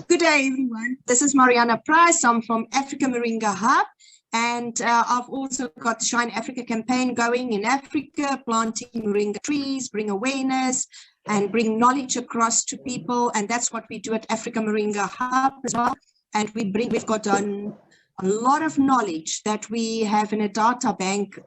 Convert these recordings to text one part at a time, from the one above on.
Good day, everyone. This is Mariana Price. I'm from Africa Moringa Hub, and I've also got the Shine Africa campaign going in Africa, planting moringa trees, bring awareness and bring knowledge across to people. And that's what we do at Africa Moringa Hub as well. And we've got a lot of knowledge that we have in a data bank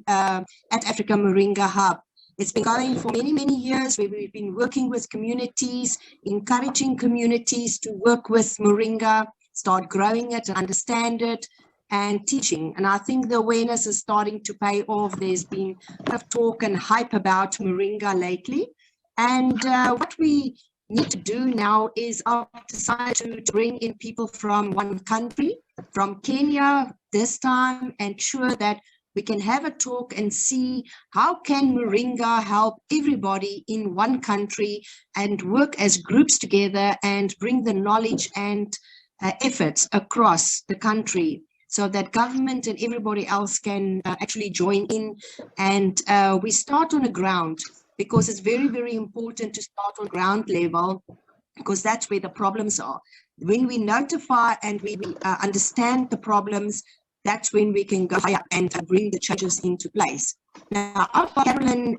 at Africa Moringa Hub. It's been going for many, many years. We've been working with communities, encouraging communities to work with Moringa, start growing it and understand it, and teaching. And I think the awareness is starting to pay off. There's been a lot of talk and hype about Moringa lately. And what we need to do now is decide to bring in people from one country, from Kenya this time, and ensure that we can have a talk and see how can Moringa help everybody in one country and work as groups together and bring the knowledge and efforts across the country so that government and everybody else can actually join in. And we start on the ground, because it's very, very important to start on ground level, because that's where the problems are. When we notify and we understand the problems, that's when we can go higher and bring the changes into place. Now, I've got Carolyn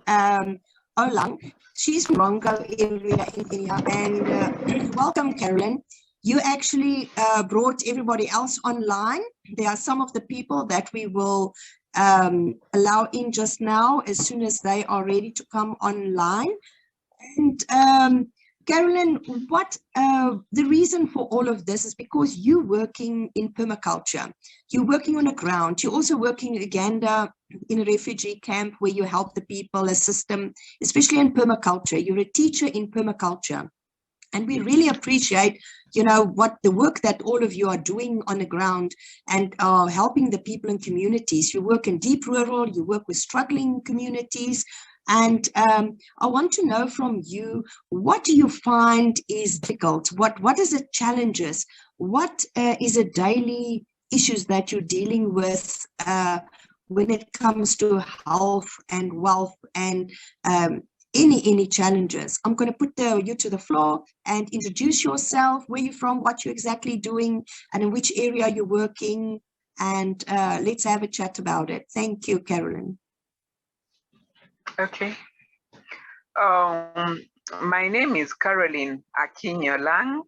Olang. She's from Rongo area in Kenya. And welcome, Carolyn. You actually brought everybody else online. There are some of the people that we will allow in just now as soon as they are ready to come online. And Carolyn, what the reason for all of this is because you're working in permaculture. You're working on the ground. You're also working in Uganda in a refugee camp where you help the people, assist them, especially in permaculture. You're a teacher in permaculture. And we really appreciate, what the work that all of you are doing on the ground and helping the people in communities. You work in deep rural, you work with struggling communities. And I want to know from you, what do you find is difficult? What is the challenges? What is the daily issues that you're dealing with when it comes to health and wealth and any challenges? I'm going to put you to the floor and introduce yourself, where you're from, what you're exactly doing, and in which area you're working. And let's have a chat about it. Thank you, Carolyn. Okay. My name is Carolyn Olang.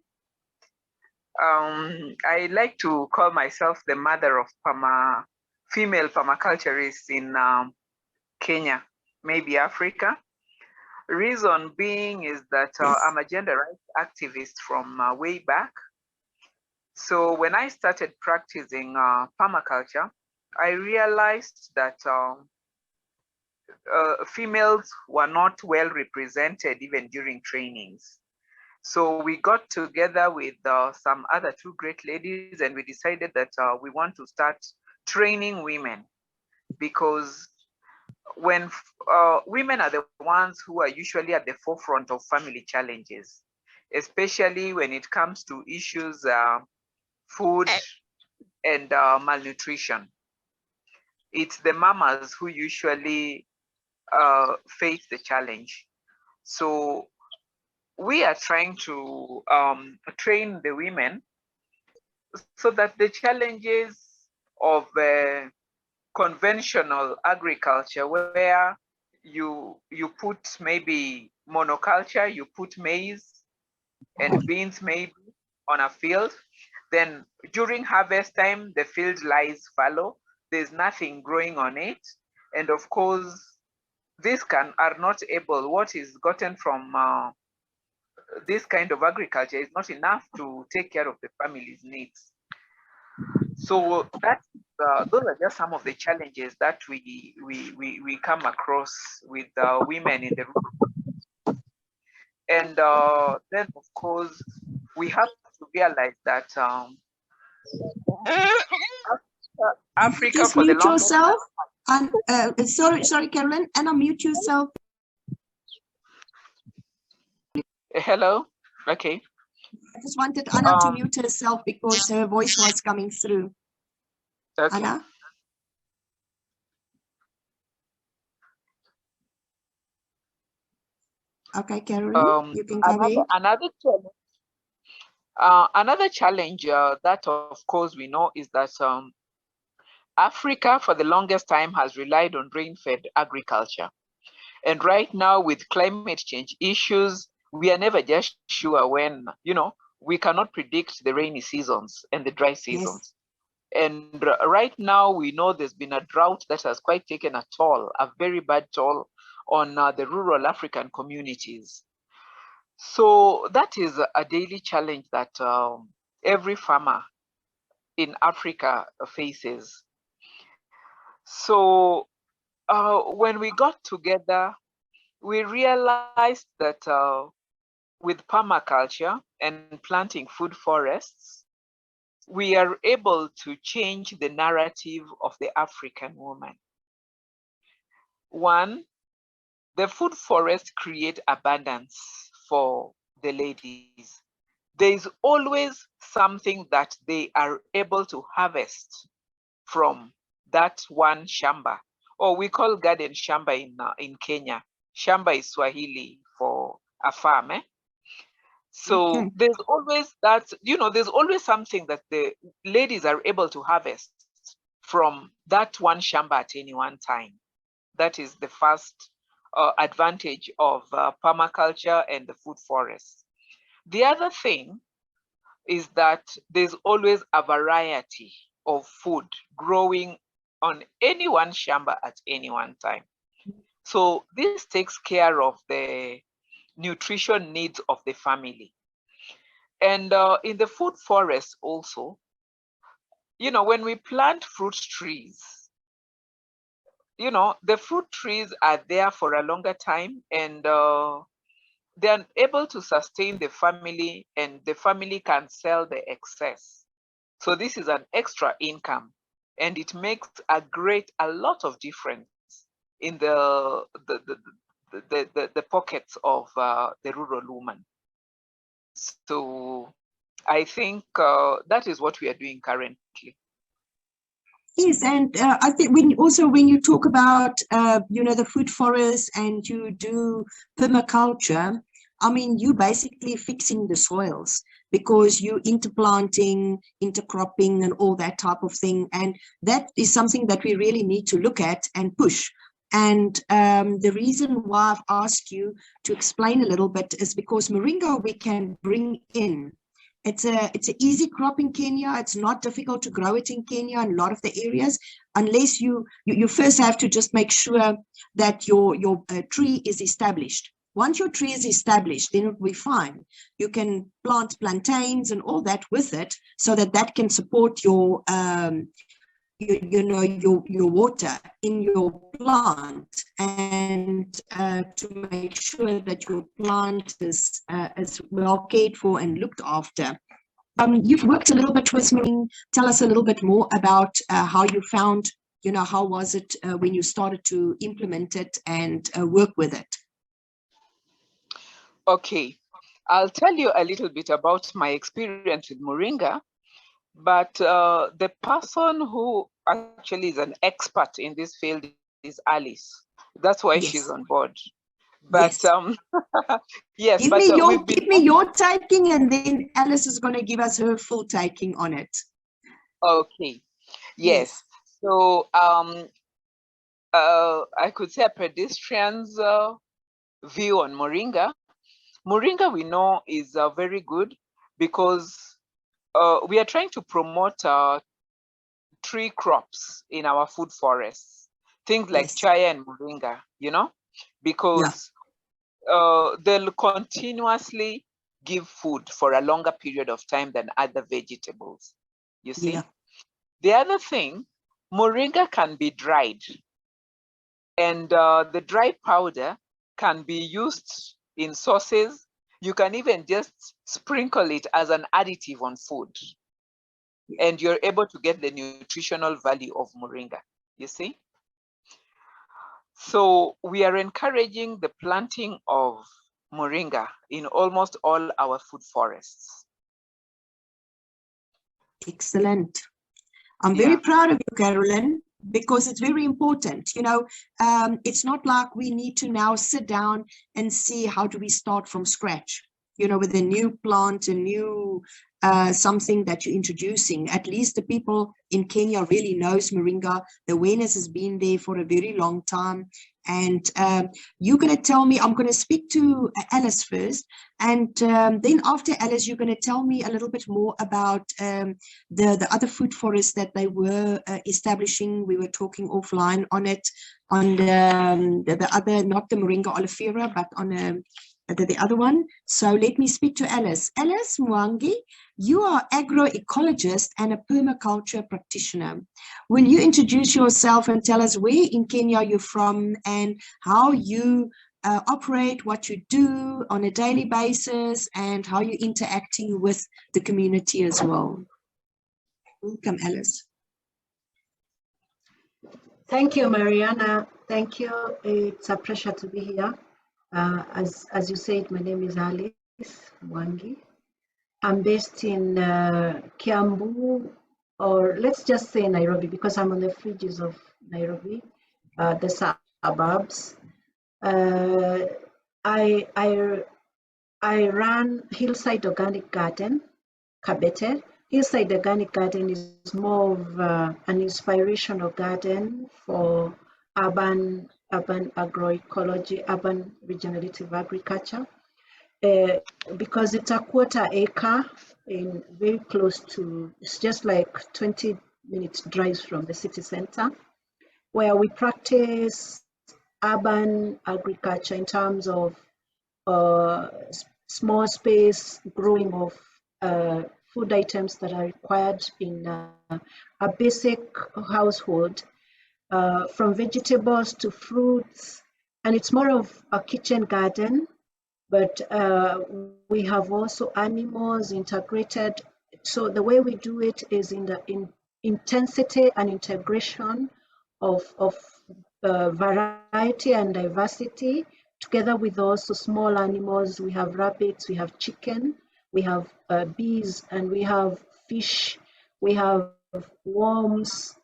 I like to call myself the mother of female permaculturists in Kenya, maybe Africa. Reason being is that I'm a gender rights activist from way back. So when I started practicing permaculture, I realized that females were not well represented even during trainings. So we got together with some other two great ladies, and we decided that we want to start training women, because when women are the ones who are usually at the forefront of family challenges, especially when it comes to issues, food and malnutrition. It's the mamas who usually face the challenge. So we are trying to train the women so that the challenges of conventional agriculture, where you put maybe monoculture, you put maize and beans maybe on a field, then during harvest time the field lies fallow, there's nothing growing on it, and of course this are not able, what is gotten from this kind of agriculture is not enough to take care of the family's needs. So those are just some of the challenges that we come across with women in the room. And then of course we have to realize that Africa just for the mute longest yourself. Sorry, Carolyn, and unmute yourself. Hello. Okay. I just wanted Anna to mute herself because her voice was coming through. Okay. Anna? Okay, Carolyn, you can go ahead. Another challenge that, of course, we know is that Africa, for the longest time, has relied on rain-fed agriculture. And right now, with climate change issues, we are never just sure when, we cannot predict the rainy seasons and the dry seasons. Yes. And right now, we know there's been a drought that has quite taken a toll, a very bad toll on the rural African communities. So that is a daily challenge that every farmer in Africa faces. So when we got together, we realized that with permaculture and planting food forests, we are able to change the narrative of the African woman. One, the food forests create abundance for the ladies. There is always something that they are able to harvest from that one shamba, or we call garden shamba in Kenya. Shamba is Swahili for a farm. So okay. There's always that, there's always something that the ladies are able to harvest from that one shamba at any one time. That is the first advantage of permaculture and the food forest. The other thing is that there's always a variety of food growing on any one shamba at any one time. So this takes care of the nutrition needs of the family. And in the food forest also, when we plant fruit trees, the fruit trees are there for a longer time, and they're able to sustain the family, and the family can sell the excess. So this is an extra income, and it makes a lot of difference in the pockets of the rural woman. So I think that is what we are doing currently. Yes, and I think when you talk about the food forest and you do permaculture, I mean, you basically fixing the soils, because you interplanting, intercropping, and all that type of thing. And that is something that we really need to look at and push. And the reason why I've asked you to explain a little bit is because Moringa we can bring in. It's an easy crop in Kenya. It's not difficult to grow it in Kenya in a lot of the areas, unless you first have to just make sure that your tree is established. Once your tree is established, then it'll be fine. You can plant plantains and all that with it, so that can support your your water in your plant, and to make sure that your plant is well cared for and looked after. You've worked a little bit with Moringa. Tell us a little bit more about how you found, how was it when you started to implement it and work with it? Okay, I'll tell you a little bit about my experience with Moringa, but the person who actually is an expert in this field is Alice. That's why she's on board. But yes, give me your taking, and then Alice is going to give us her full taking on it. Okay. Yes. So I could say a pedestrian's view on Moringa. Moringa, we know, is very good because we are trying to promote tree crops in our food forests, things like chaya and Moringa, because they'll continuously give food for a longer period of time than other vegetables, you see. Yeah. The other thing, Moringa can be dried, and the dry powder can be used in sauces. You can even just sprinkle it as an additive on food, and you're able to get the nutritional value of Moringa, you see. So we are encouraging the planting of Moringa in almost all our food forests. Excellent. I'm very proud of you, Carolyn. because it's very important. You know, it's not like we need to now sit down and see how do we start from scratch, you know, with a new plant, a new something that you're introducing. At least the people in Kenya really knows Moringa. The awareness has been there for a very long time. And you're going to tell me, I'm going to speak to Alice first. And then after Alice, you're going to tell me a little bit more about the other food forests that they were establishing. We were talking offline on it, on the other, not the Moringa oleifera, but on the other one. So let me speak to Alice. Alice Mwangi, you are agroecologist and a permaculture practitioner. Will you introduce yourself and tell us where in Kenya you're from and how you operate, what you do on a daily basis, and how you're interacting with the community as well? Welcome, Alice. Thank you, Mariana. Thank you. It's a pleasure to be here. As you said, my name is Alice Mwangi. I'm based in Kiambu, or let's just say Nairobi, because I'm on the fringes of Nairobi, the suburbs. I run Hillside Organic Garden, Kabete. Hillside Organic Garden is more of an inspirational garden for urban agroecology, urban regenerative agriculture, because it's a 1/4 acre in very close to, it's just like 20 minutes drive from the city center, where we practice urban agriculture in terms of small space growing of food items that are required in a basic household, from vegetables to fruits, and it's more of a kitchen garden, but we have also animals integrated. So the way we do it is in the intensity and integration of variety and diversity, together with also small animals. We have rabbits, we have chicken, we have bees, and we have fish, we have worms.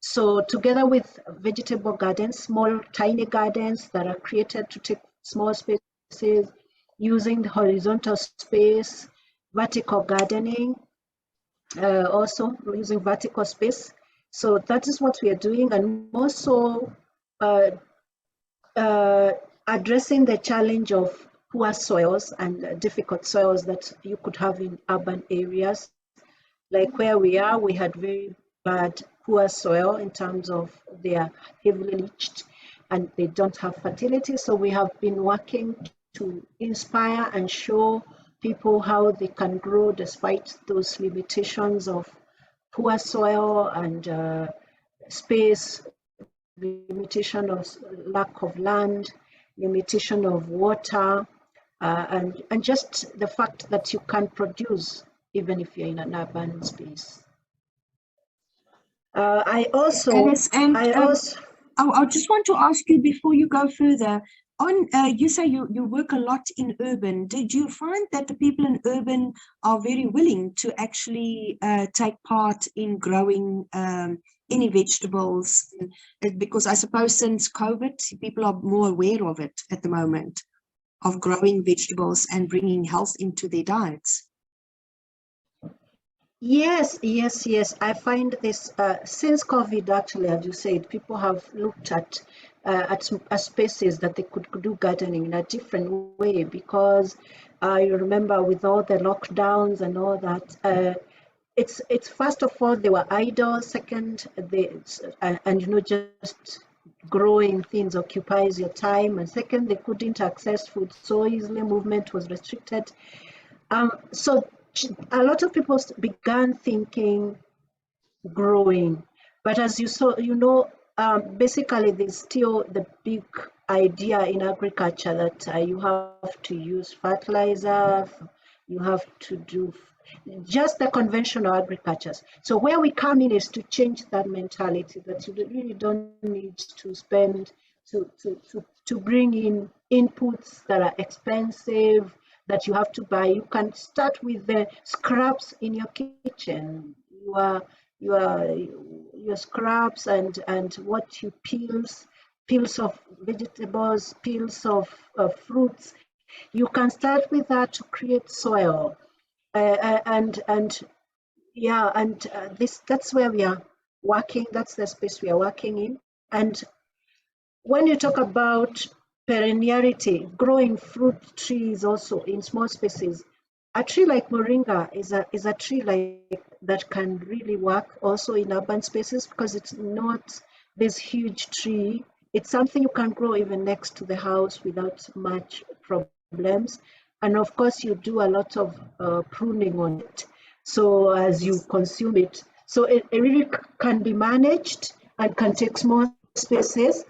So together with vegetable gardens, small tiny gardens that are created to take small spaces, using the horizontal space, vertical gardening, also using vertical space. So that is what we are doing, and also addressing the challenge of poor soils and difficult soils that you could have in urban areas. Like where we are, we had very bad, poor soil in terms of they are heavily leached and they don't have fertility. So we have been working to inspire and show people how they can grow despite those limitations of poor soil and space, limitation of lack of land, limitation of water, and just the fact that you can produce even if you're in an urban space. I just want to ask you before you go further. On you say you work a lot in urban. Did you find that the people in urban are very willing to actually take part in growing any vegetables? Because I suppose since COVID, people are more aware of it at the moment, of growing vegetables and bringing health into their diets. Yes. I find this since COVID, actually, as you said, people have looked at spaces that they could do gardening in a different way, because you remember with all the lockdowns and all that, it's first of all they were idle. Second, and just growing things occupies your time, and second, they couldn't access food so easily. Movement was restricted. So a lot of people began thinking growing, but as you saw, basically there's still the big idea in agriculture that you have to use fertilizer, you have to do just the conventional agriculture. So where we come in is to change that mentality, that you really don't need to spend to bring in inputs that are expensive, that you have to buy. You can start with the scraps in your kitchen. your scraps and what you peels of vegetables, peels of fruits. You can start with that to create soil, that's where we are working. That's the space we are working in. And when you talk about perenniality, growing fruit trees also in small spaces, a tree like Moringa is a tree like that can really work also in urban spaces, because it's not this huge tree. It's something you can grow even next to the house without much problems. And of course, you do a lot of pruning on it, so as you consume it. So it really can be managed and can take small spaces.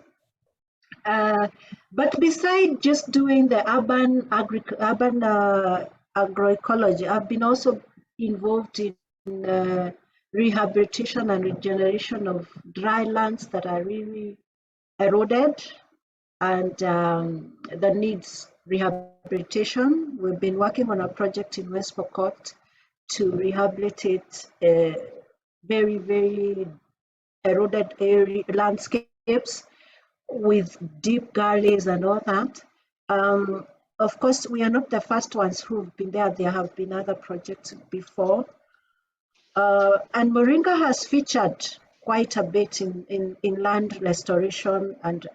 But beside just doing the urban agroecology, I've been also involved in rehabilitation and regeneration of dry lands that are really eroded and that needs rehabilitation. We've been working on a project in West Pokot to rehabilitate very, very eroded landscapes with deep gullies and all that. Of course, we are not the first ones who've been there. There have been other projects before. And Moringa has featured quite a bit in land restoration and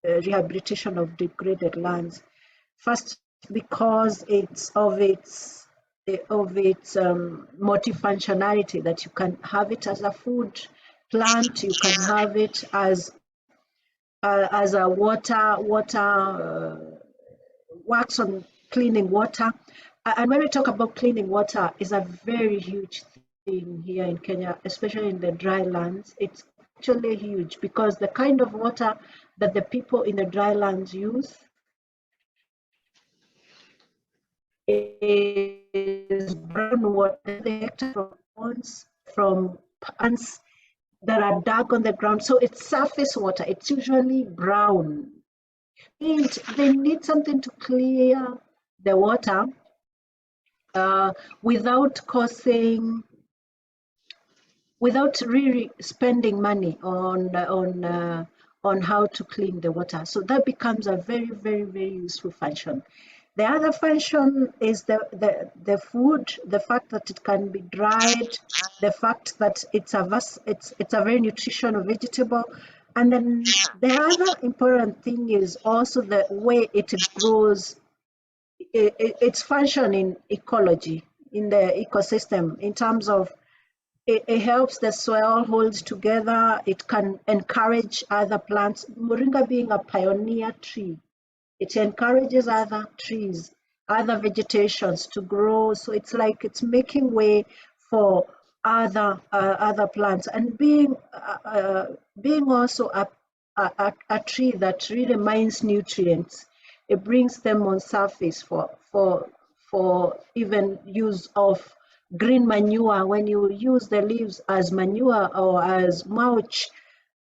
rehabilitation of degraded lands. First, because it's of its multifunctionality, that you can have it as a food plant, you can have it as a water works on cleaning water. And when we talk about cleaning water, is a very huge thing here in Kenya, especially in the dry lands. It's actually huge, because the kind of water that the people in the dry lands use is brown water from ponds, from ponds that are dug on the ground. So it's surface water. It's usually brown. And they need something to clear the water without really spending money on how to clean the water. So that becomes a very, very, very useful function. The other function is the food, the fact that it can be dried, the fact that it's a very nutritional vegetable. And then the other important thing is also the way it grows, its function in ecology, in the ecosystem, in terms of it helps the soil hold together. It can encourage other plants. Moringa being a pioneer tree, it encourages other trees, other vegetations to grow. So it's like it's making way for other plants, and being also a tree that really mines nutrients. It brings them on surface for even use of green manure. When you use the leaves as manure or as mulch,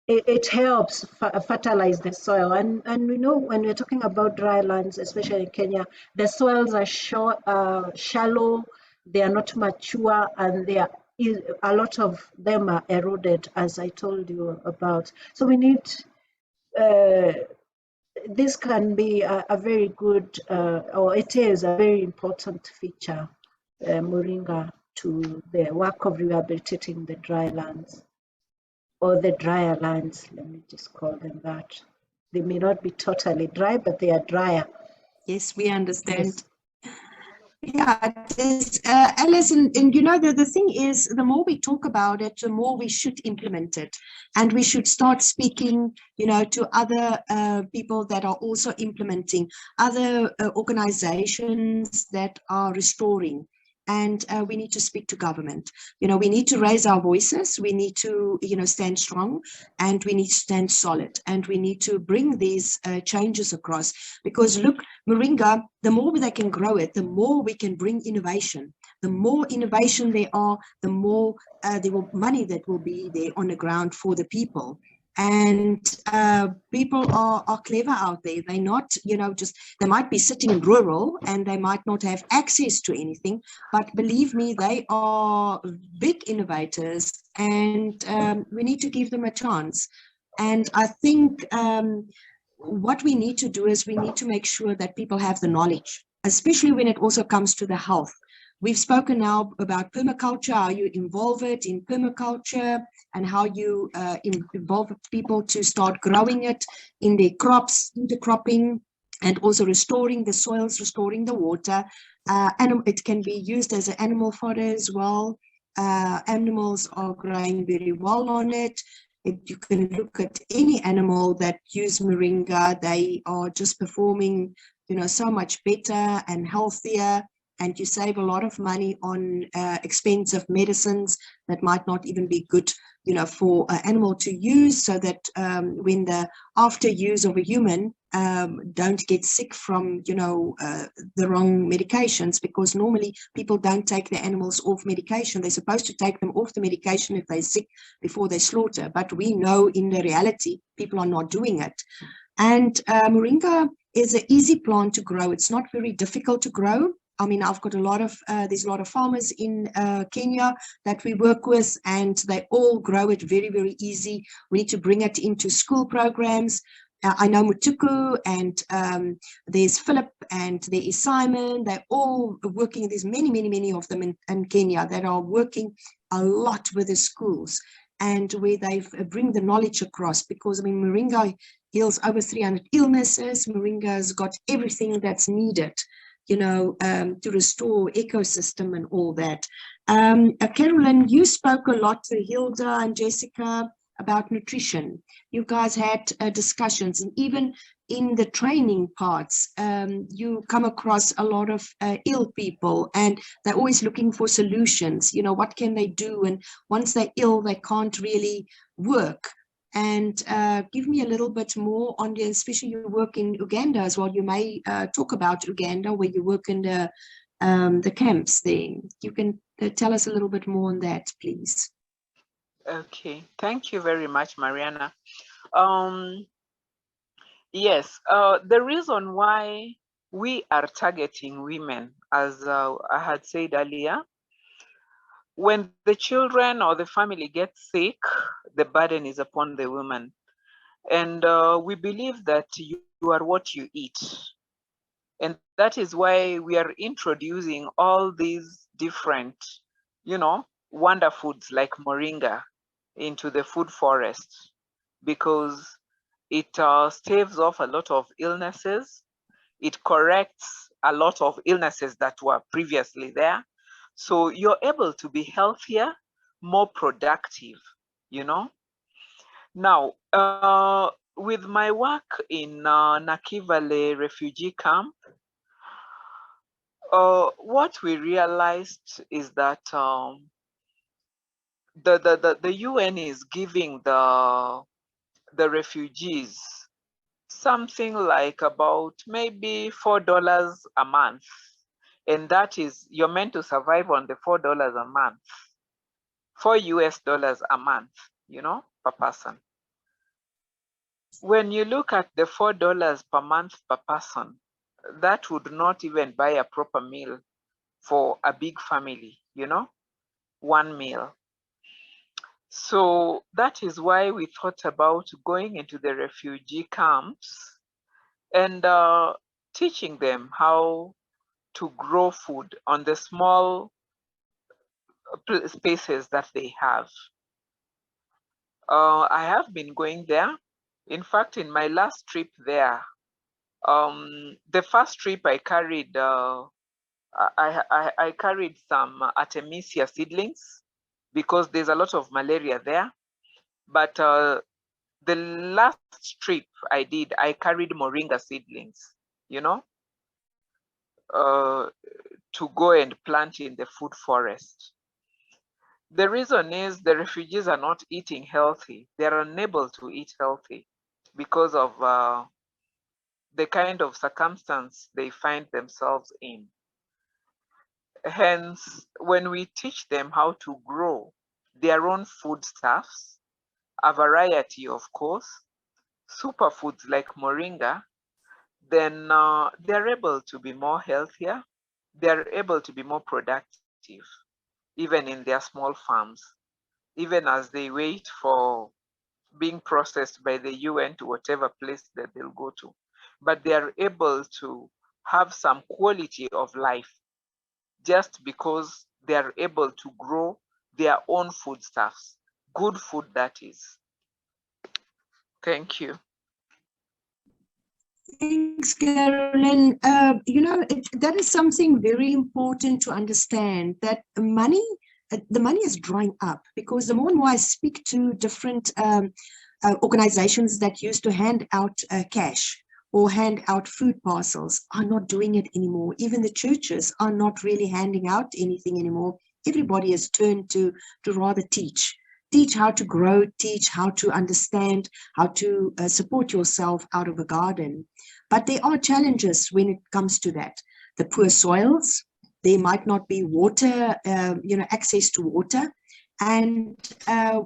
it helps fertilize the soil. And we know when we're talking about dry lands, especially in Kenya, the soils are shallow, they are not mature, and a lot of them are eroded, as I told you about. So we need, this can be a very good, or it is a very important feature, Moringa, to the work of rehabilitating the dry lands, or the drier lands, let me just call them that. They may not be totally dry, but they are drier. Yes, we understand. Yes. Yeah, it is, Alice, and you know, the thing is, the more we talk about it, the more we should implement it. And we should start speaking, you know, to other people that are also implementing, other organizations that are restoring. And we need to speak to government. You know, we need to raise our voices. We need to, you know, stand strong, and we need to stand solid, and we need to bring these changes across. Because look, Moringa, the more they can grow it, the more we can bring innovation. The more innovation there are, the more there will money that will be there on the ground for the people. And people are clever out there. They're not, they might be sitting rural and they might not have access to anything, but believe me, they are big innovators, and we need to give them a chance. And I think what we need to do is we need to make sure that people have the knowledge, especially when it also comes to the health. We've spoken now about permaculture, how you involve it in permaculture, and how you involve people to start growing it in their crops, intercropping, and also restoring the soils, restoring the water. And it can be used as an animal fodder as well. Animals are growing very well on it. If you can look at any animal that use moringa, they are just performing, so much better and healthier. And you save a lot of money on expensive medicines that might not even be good, for an animal to use, so that when the after use of a human don't get sick from, the wrong medications, because normally people don't take their animals off medication. They're supposed to take them off the medication if they're sick before they slaughter. But we know in the reality, people are not doing it. And moringa is an easy plant to grow. It's not very difficult to grow. I mean, I've got there's a lot of farmers in Kenya that we work with, and they all grow it very, very easy. We need to bring it into school programs. I know Mutuku, and there's Philip, and there is Simon. They're all working. There's many, many, many of them in Kenya that are working a lot with the schools, and where they bring the knowledge across, because, I mean, moringa heals over 300 illnesses. Moringa's got everything that's needed, to restore ecosystem and all that. Carolyn, you spoke a lot to Hilda and Jessica about nutrition. You guys had discussions, and even in the training parts, you come across a lot of ill people, and they're always looking for solutions. What can they do? And once they're ill, they can't really work. And give me a little bit more on the, especially you work in Uganda as well. You may talk about Uganda, where you work in the camps there. You can tell us a little bit more on that, please. Okay, thank you very much, Mariana. Yes, the reason why we are targeting women, as I had said earlier, when the children or the family gets sick, the burden is upon the woman. And we believe that you are what you eat. And that is why we are introducing all these different, wonder foods like moringa into the food forest, because it staves off a lot of illnesses. It corrects a lot of illnesses that were previously there. So you're able to be healthier, more productive, Now, with my work in Nakivale refugee camp, what we realized is that the UN is giving the refugees something like about maybe $4 a month. And that is, you're meant to survive on the $4 a month, $4 a month, per person. When you look at the $4 per month per person, that would not even buy a proper meal for a big family, one meal. So that is why we thought about going into the refugee camps and teaching them how to grow food on the small spaces that they have. I have been going there. In fact, in my last trip there, the first trip I carried, I carried some Artemisia seedlings, because there's a lot of malaria there. But the last trip I did, I carried moringa seedlings, to go and plant in the food forest. The reason is the refugees are not eating healthy. They're unable to eat healthy because of the kind of circumstance they find themselves in. Hence, when we teach them how to grow their own foodstuffs, a variety, of course, superfoods like Moringa, then they're able to be more healthier. They're able to be more productive, even in their small farms, even as they wait for being processed by the UN to whatever place that they'll go to. But they are able to have some quality of life just because they are able to grow their own foodstuffs, good food that is. Thank you. Thanks, Carolyn. That is something very important to understand, that the money is drying up, because the more and more I speak to different organizations that used to hand out cash or hand out food parcels, are not doing it anymore. Even the churches are not really handing out anything anymore. Everybody has turned to rather teach how to grow, teach how to understand, how to support yourself out of a garden. But there are challenges when it comes to that. The poor soils, there might not be water, access to water. And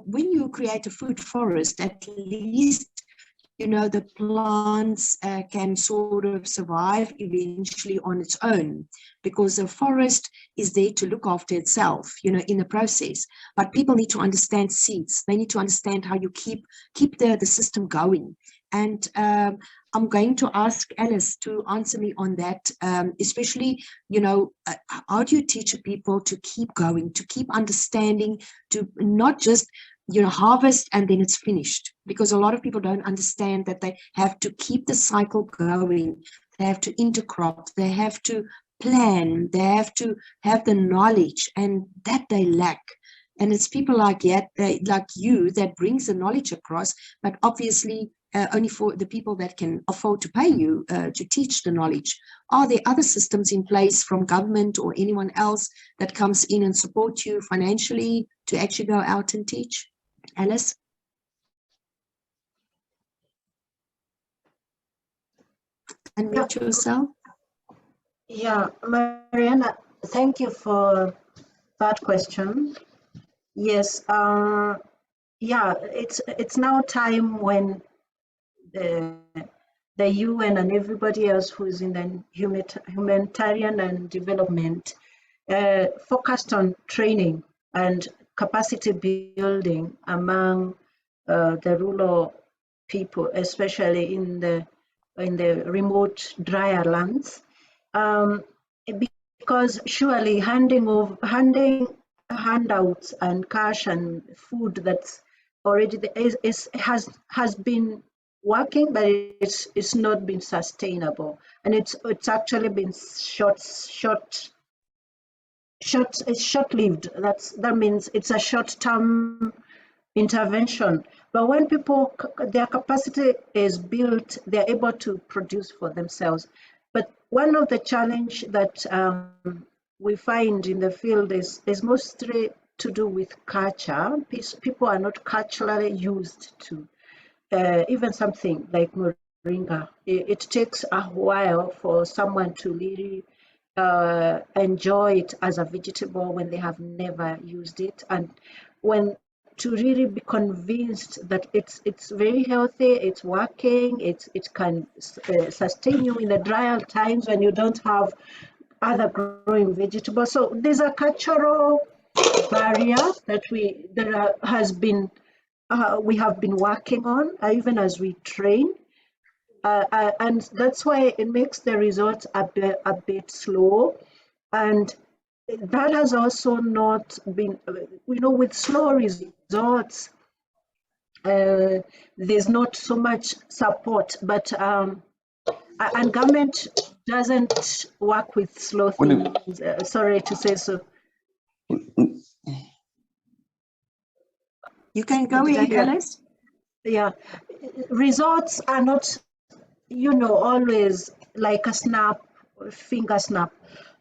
when you create a food forest, at least the plants can sort of survive eventually on its own, because the forest is there to look after itself, in the process. But people need to understand seeds. They need to understand how you keep the system going. And I'm going to ask Alice to answer me on that, especially, how do you teach people to keep going, to keep understanding, to not just harvest and then it's finished, because a lot of people don't understand that they have to keep the cycle going. They have to intercrop, they have to plan, they have to have the knowledge, and that they lack. And it's people like you that brings the knowledge across, but obviously only for the people that can afford to pay you to teach the knowledge. Are there other systems in place from government or anyone else that comes in and support you financially to actually go out and teach? Alice? Unmute yourself. Yeah, Mariana, thank you for that question. Yes, it's now time when the UN and everybody else who is in the humanitarian and development focused on training and capacity building among the rural people, especially in the remote drier lands, because surely handing handouts and cash and food that's already has been working, but it's not been sustainable, and it's actually been short-lived. That means it's a short-term intervention. But when people, their capacity is built, they're able to produce for themselves. But one of the challenge that we find in the field is mostly to do with culture. People are not culturally used to even something like Moringa. It takes a while for someone to really enjoy it as a vegetable when they have never used it, and when to really be convinced that it's very healthy, it's working, it can sustain you in the drier times when you don't have other growing vegetables. So there's a cultural barrier that we have been working on, even as we train, and that's why it makes the results a bit slow. And that has also not been, with slow results, there's not so much support, but and government doesn't work with slow things. Sorry to say so. You can go ahead, Alice. Yeah, results are not, always like a finger snap.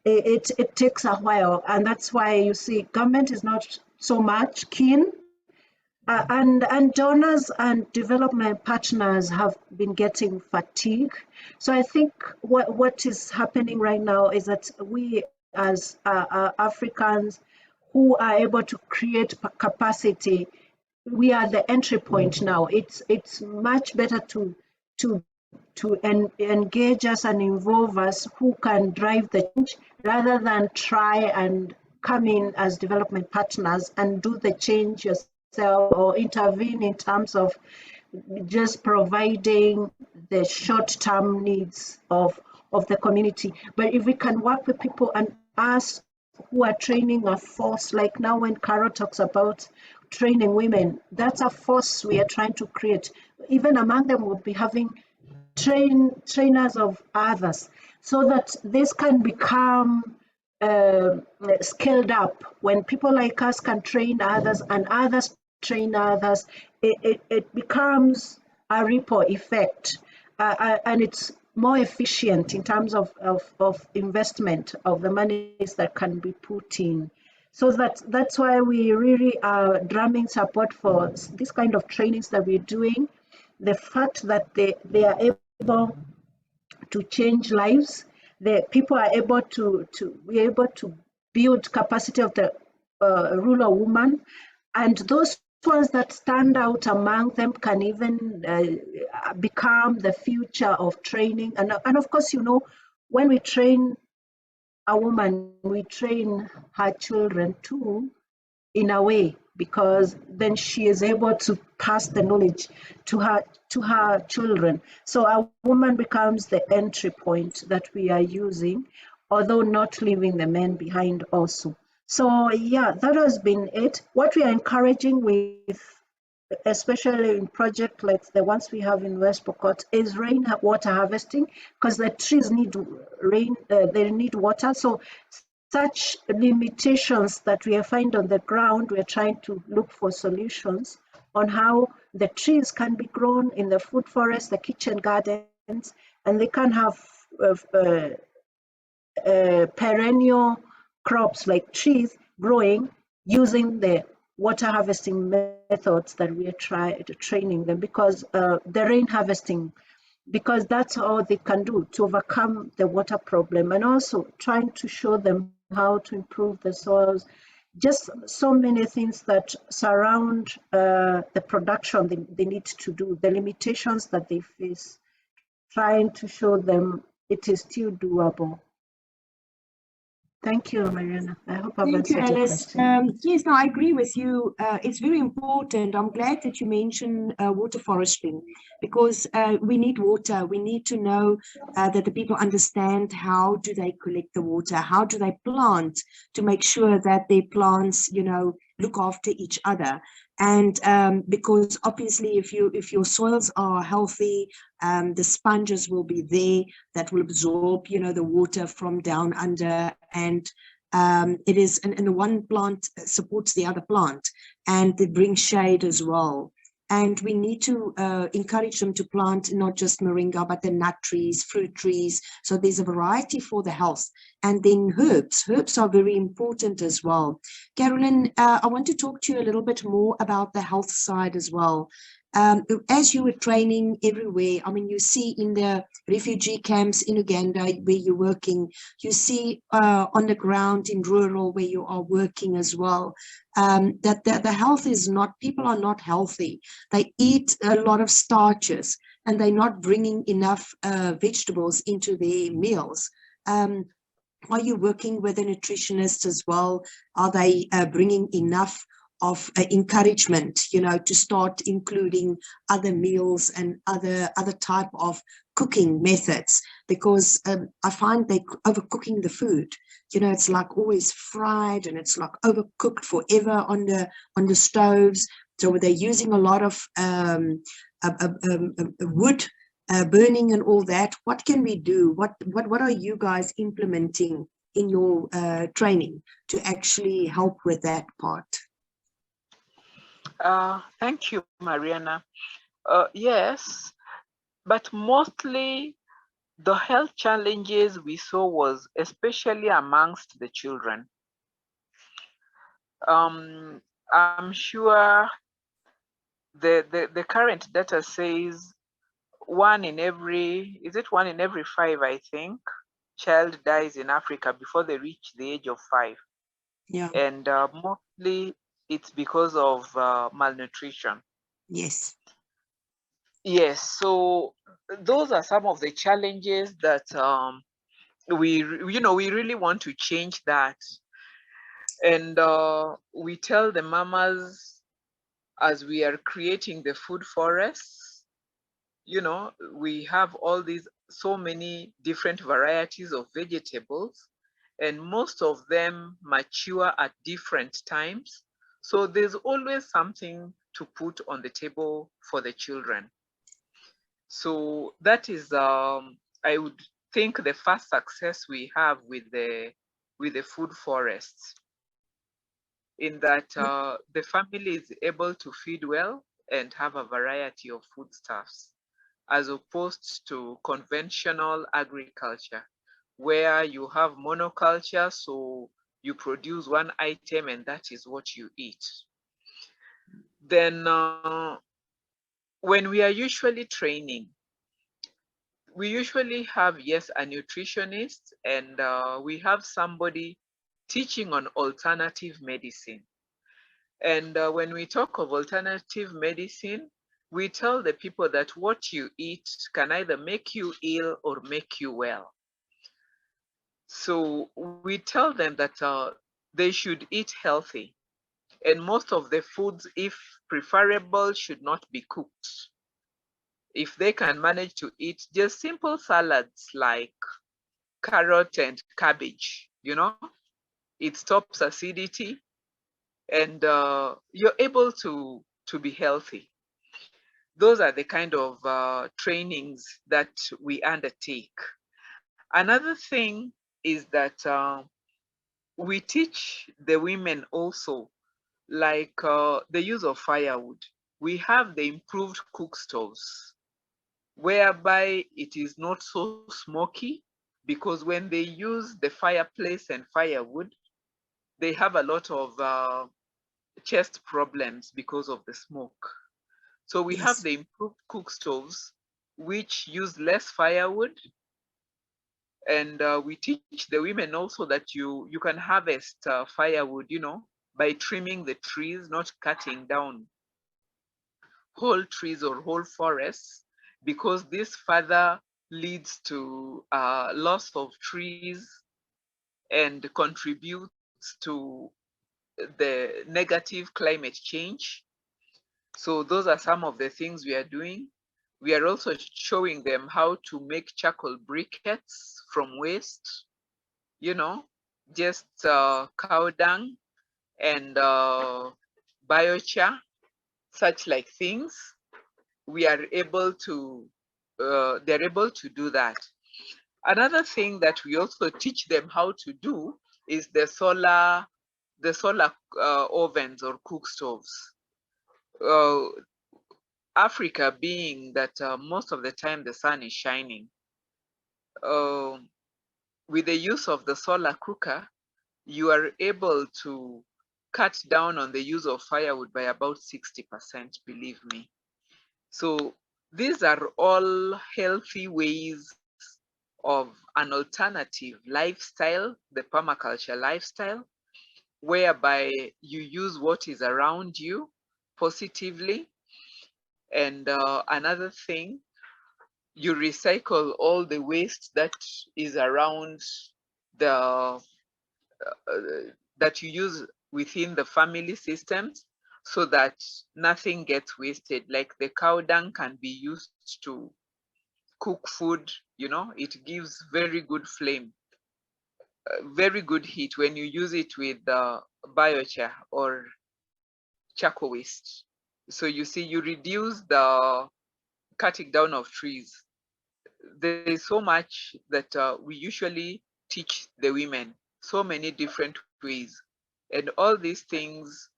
It takes a while, and that's why you see government is not so much keen, and donors and development partners have been getting fatigue. So I think what is happening right now is that we as Africans who are able to create capacity we are the entry point now. It's much better to engage us and involve us who can drive the change rather than try and come in as development partners and do the change yourself or intervene in terms of just providing the short-term needs of the community. But if we can work with people and us who are training a force, like now when Carol talks about training women, that's a force we are trying to create. Even among them, we'll be having trainers of others, so that this can become scaled up. When people like us can train others and others train others, it becomes a ripple effect, and it's more efficient in terms of investment of the monies that can be put in. So that's why we really are drumming support for this kind of trainings that we're doing. The fact that they are able to change lives, the people are able to be able to build capacity of the rural woman, and those ones that stand out among them can even become the future of training. And of course, you know, when we train a woman, we train her children too, in a way, because then she is able to pass the knowledge to her children. So a woman becomes the entry point that we are using, although not leaving the men behind also. So yeah, that has been it. What we are encouraging with, especially in projects like the ones we have in West Pokot, is rainwater harvesting, because the trees need rain, they need water. So such limitations that we find on the ground, we're trying to look for solutions on how the trees can be grown in the food forest, the kitchen gardens, and they can have perennial crops like trees growing using the water harvesting methods that we are training them, because the rain harvesting, because that's all they can do to overcome the water problem, and also trying to show them how to improve the soils. Just so many things that surround the production they need to do, the limitations that they face, trying to show them it is still doable. Thank you, Mariana. I hope I've answered your question. Yes, no, I agree with you. It's very important. I'm glad that you mentioned water foresting, because we need water. We need to know that the people understand how do they collect the water, how do they plant to make sure that their plants, you know, look after each other. And because obviously if your soils are healthy, the sponges will be there that will absorb, you know, the water from down under, and it is, and the one plant supports the other plant, and they bring shade as well. And we need to encourage them to plant not just moringa, but the nut trees, fruit trees. So there's a variety for the health. And then herbs. Herbs are very important as well. Carolyn, I want to talk to you a little bit more about the health side as well. As you were training everywhere, I mean, you see in the refugee camps in Uganda where you're working, you see on the ground in rural where you are working as well, that the health is not, people are not healthy. They eat a lot of starches and they're not bringing enough vegetables into their meals. Are you working with a nutritionist as well? Are they bringing enough of encouragement, you know, to start including other meals and other type of cooking methods? Because I find they overcooking the food. You know, it's like always fried and it's like overcooked forever on the stoves. So they're using a lot of wood burning and all that. What can we do? What are you guys implementing in your training to actually help with that part? Thank you, Mariana. Yes, but mostly the health challenges we saw was especially amongst the children. I'm sure the current data says 1 in every 5, I think, child dies in Africa before they reach the age of 5. Yeah. And mostly it's because of malnutrition. Yes. Yes, so those are some of the challenges that we really want to change that. And we tell the mamas, as we are creating the food forests, we have all these so many different varieties of vegetables, and most of them mature at different times. So there's always something to put on the table for the children. So that is, I would think, the first success we have with the food forests, in that the family is able to feed well and have a variety of foodstuffs, as opposed to conventional agriculture, where you have monoculture, so you produce one item and that is what you eat. Then when we are usually training, we usually have, yes, a nutritionist, and we have somebody teaching on alternative medicine. And when we talk of alternative medicine, we tell the people that what you eat can either make you ill or make you well. So we tell them that they should eat healthy. And most of the foods, if preferable, should not be cooked. If they can manage to eat just simple salads like carrot and cabbage, it stops acidity, and you're able to be healthy. Those are the kind of trainings that we undertake. Another thing is that we teach the women also, like the use of firewood. We have the improved cook stoves, whereby it is not so smoky, because when they use the fireplace and firewood, they have a lot of chest problems because of the smoke. So we have the improved cook stoves, which use less firewood. And we teach the women also that you can harvest firewood, by trimming the trees, not cutting down whole trees or whole forests, because this further leads to loss of trees and contributes to the negative climate change. So those are some of the things we are doing. We are also showing them how to make charcoal briquettes from waste, just cow dung and biochar, such like things. We are able to, they're able to do that. Another thing that we also teach them how to do is the solar ovens or cook stoves. Africa, being that most of the time the sun is shining, with the use of the solar cooker, you are able to cut down on the use of firewood by about 60%, believe me. So these are all healthy ways of an alternative lifestyle, the permaculture lifestyle, whereby you use what is around you positively. And another thing, you recycle all the waste that is around the that you use within the family systems, so that nothing gets wasted. Like the cow dung can be used to cook food, it gives very good flame, very good heat when you use it with biochar or charcoal waste. So you see, you reduce the cutting down of trees. There is so much that we usually teach the women, so many different ways. And all these things,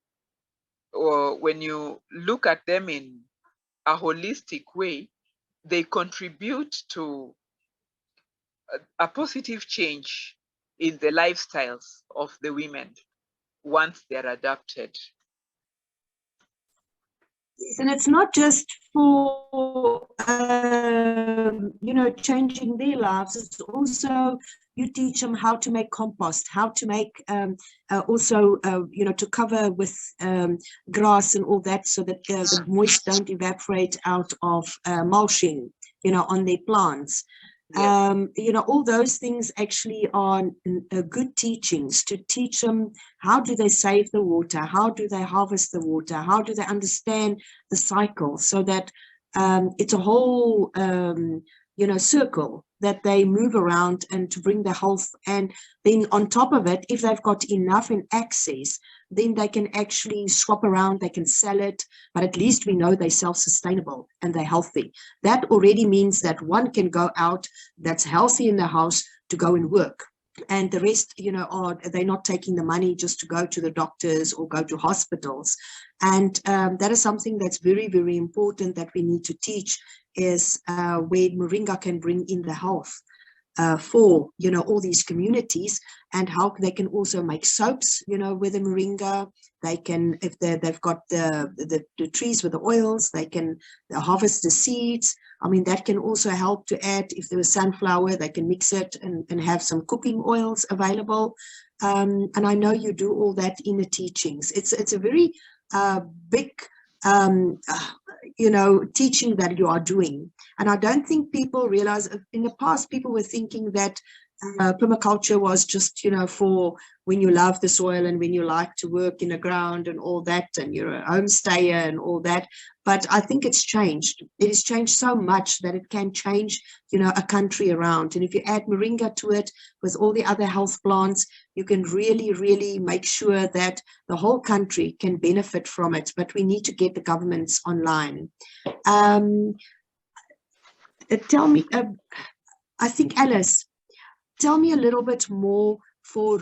when you look at them in a holistic way, they contribute to a positive change in the lifestyles of the women once they're adapted. Yes, and it's not just for changing their lives. It's also You teach them how to make compost, how to make also, you know, to cover with grass and all that, so that the moist don't evaporate out of mulching, you know, on their plants. Yes. You know, all those things actually are good teachings to teach them how do they save the water, how do they harvest the water, how do they understand the cycle, so that it's a whole, you know, circle that they move around, and to bring the health. And then on top of it, if they've got enough in access, then they can actually swap around, they can sell it, but at least we know they're self-sustainable and they're healthy. That already means that one can go out that's healthy in the house to go and work. And the rest, you know, they're not taking the money just to go to the doctors or go to hospitals. And that is something that's very, very important that we need to teach, is where Moringa can bring in the health for, you know, all these communities, and how they can also make soaps, you know, with the Moringa. They can, if they've got the trees with the oils, they can harvest the seeds. I mean, that can also help to add, if there was sunflower, they can mix it and have some cooking oils available. And I know you do all that in the teachings. It's a very big, you know, teaching that you are doing. And I don't think people realize, in the past, people were thinking that permaculture was just, you know, for when you love the soil and when you like to work in the ground and all that, and you're a homestayer and all that. But I think it's changed. It has changed so much that it can change, you know, a country around. And if you add Moringa to it with all the other health plants, you can really, really make sure that the whole country can benefit from it. But we need to get the governments online. Tell me, I think, Alice, tell me a little bit more for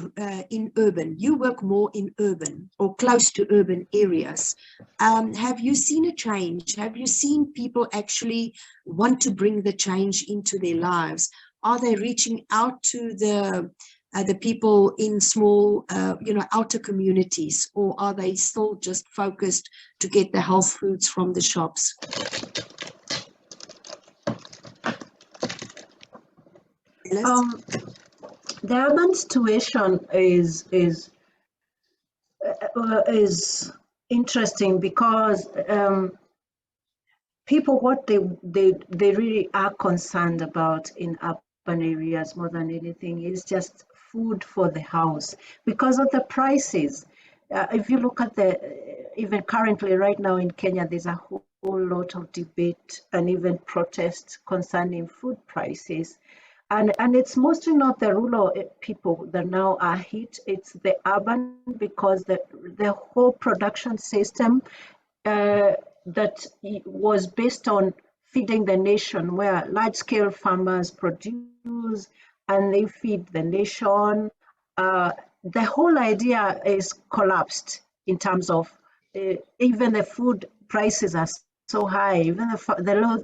in urban. You work more in urban or close to urban areas. Have you seen a change? Have you seen people actually want to bring the change into their lives? Are they reaching out to the people in small, you know, outer communities, or are they still just focused to get the health foods from the shops? The urban situation is interesting because people, what they really are concerned about in urban areas more than anything is just food for the house because of the prices. If you look at even currently right now in Kenya, there's a whole lot of debate and even protest concerning food prices. And it's mostly not the rural people that now are hit, it's the urban, because the whole production system that was based on feeding the nation, where large-scale farmers produce and they feed the nation. The whole idea is collapsed in terms of even the food prices are so high. Even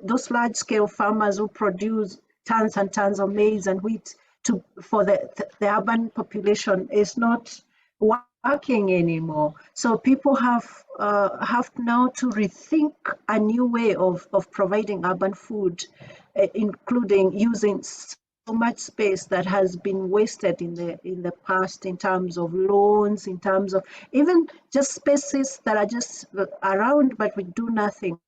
those large-scale farmers who produce tons and tons of maize and wheat for the urban population is not working anymore. So people have now to rethink a new way of providing urban food, including using so much space that has been wasted in the past, in terms of lawns, in terms of even just spaces that are just around, but we do nothing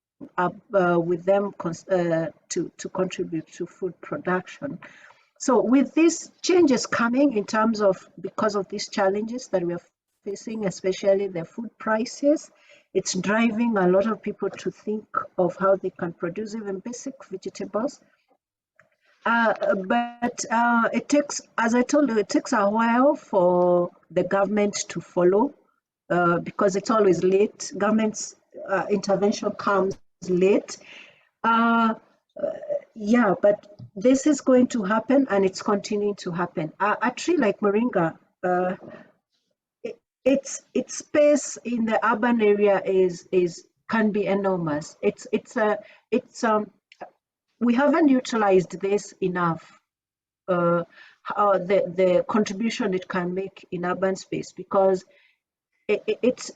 with them to contribute to food production. So with these changes coming in terms of, because of these challenges that we are facing, especially the food prices, it's driving a lot of people to think of how they can produce even basic vegetables. But it takes, as I told you, it takes a while for the government to follow because it's always late. Government's intervention comes late. Yeah, but this is going to happen, and it's continuing to happen. A tree like Moringa, its space in the urban area can be enormous. We haven't utilized this enough. The contribution it can make in urban space, because it's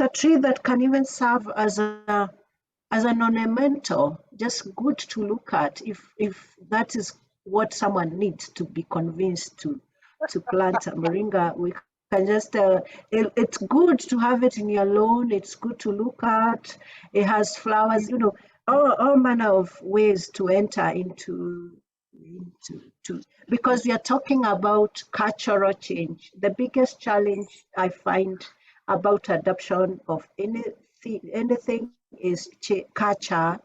a tree that can even serve as an ornamental, just good to look at, if that is what someone needs to be convinced to plant a moringa. We can just it's good to have it in your lawn. It's good to look at. It has flowers, you know, all manner of ways to enter into because we are talking about cultural change. The biggest challenge I find about adoption of anything is culture.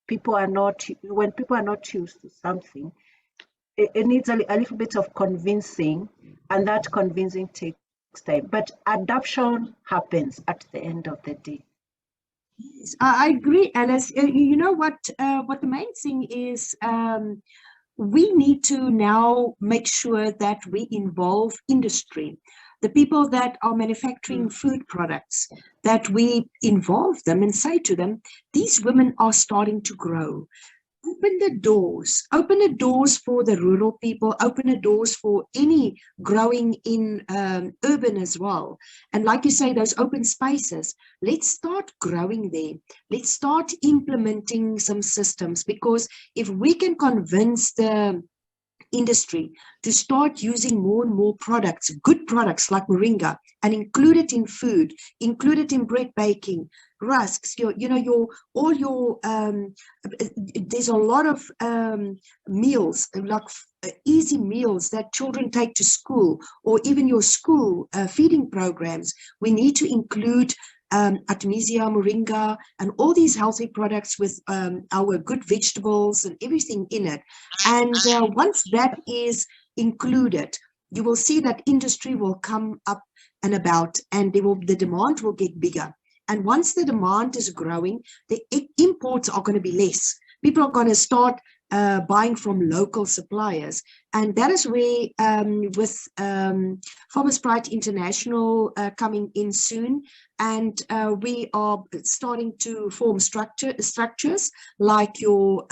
People are not, when people are not used to something, it needs a little bit of convincing, and that convincing takes time. But adoption happens at the end of the day. Yes, I agree, Alice. You know what the main thing is, we need to now make sure that we involve industry, the people that are manufacturing food products, that we involve them and say to them, these women are starting to grow. Open the doors for the rural people, open the doors for any growing in urban as well. And like you say, those open spaces, let's start growing there. Let's start implementing some systems, because if we can convince the industry to start using more and more products, good products like moringa, and include it in food, include it in bread baking, rusks, there's a lot of meals, like easy meals that children take to school, or even your school feeding programs. We need to include artemisia, moringa, and all these healthy products with our good vegetables and everything in it. And once that is included, you will see that industry will come up and about, and the demand will get bigger. And once the demand is growing, the imports are going to be less. People are going to start buying from local suppliers. And that is where, with Farmers Pride International coming in soon, and we are starting to form structures like your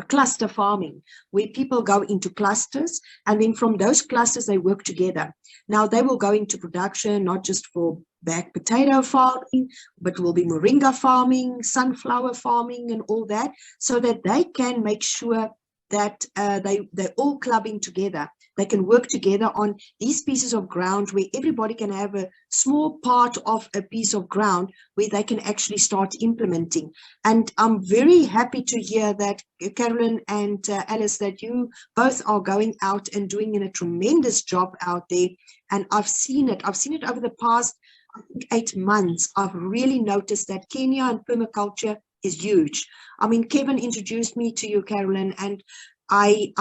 cluster farming, where people go into clusters, and then from those clusters they work together. Now they will go into production, not just for bag potato farming, but will be moringa farming, sunflower farming, and all that, so that they can make sure that they're all clubbing together. They can work together on these pieces of ground where everybody can have a small part of a piece of ground where they can actually start implementing. And I'm very happy to hear that, Carolyn and Alice, that you both are going out and doing a tremendous job out there. And I've seen it over the past 8 months. I've really noticed that Kenya and permaculture is huge. I mean, Kevin introduced me to you, Carolyn, and I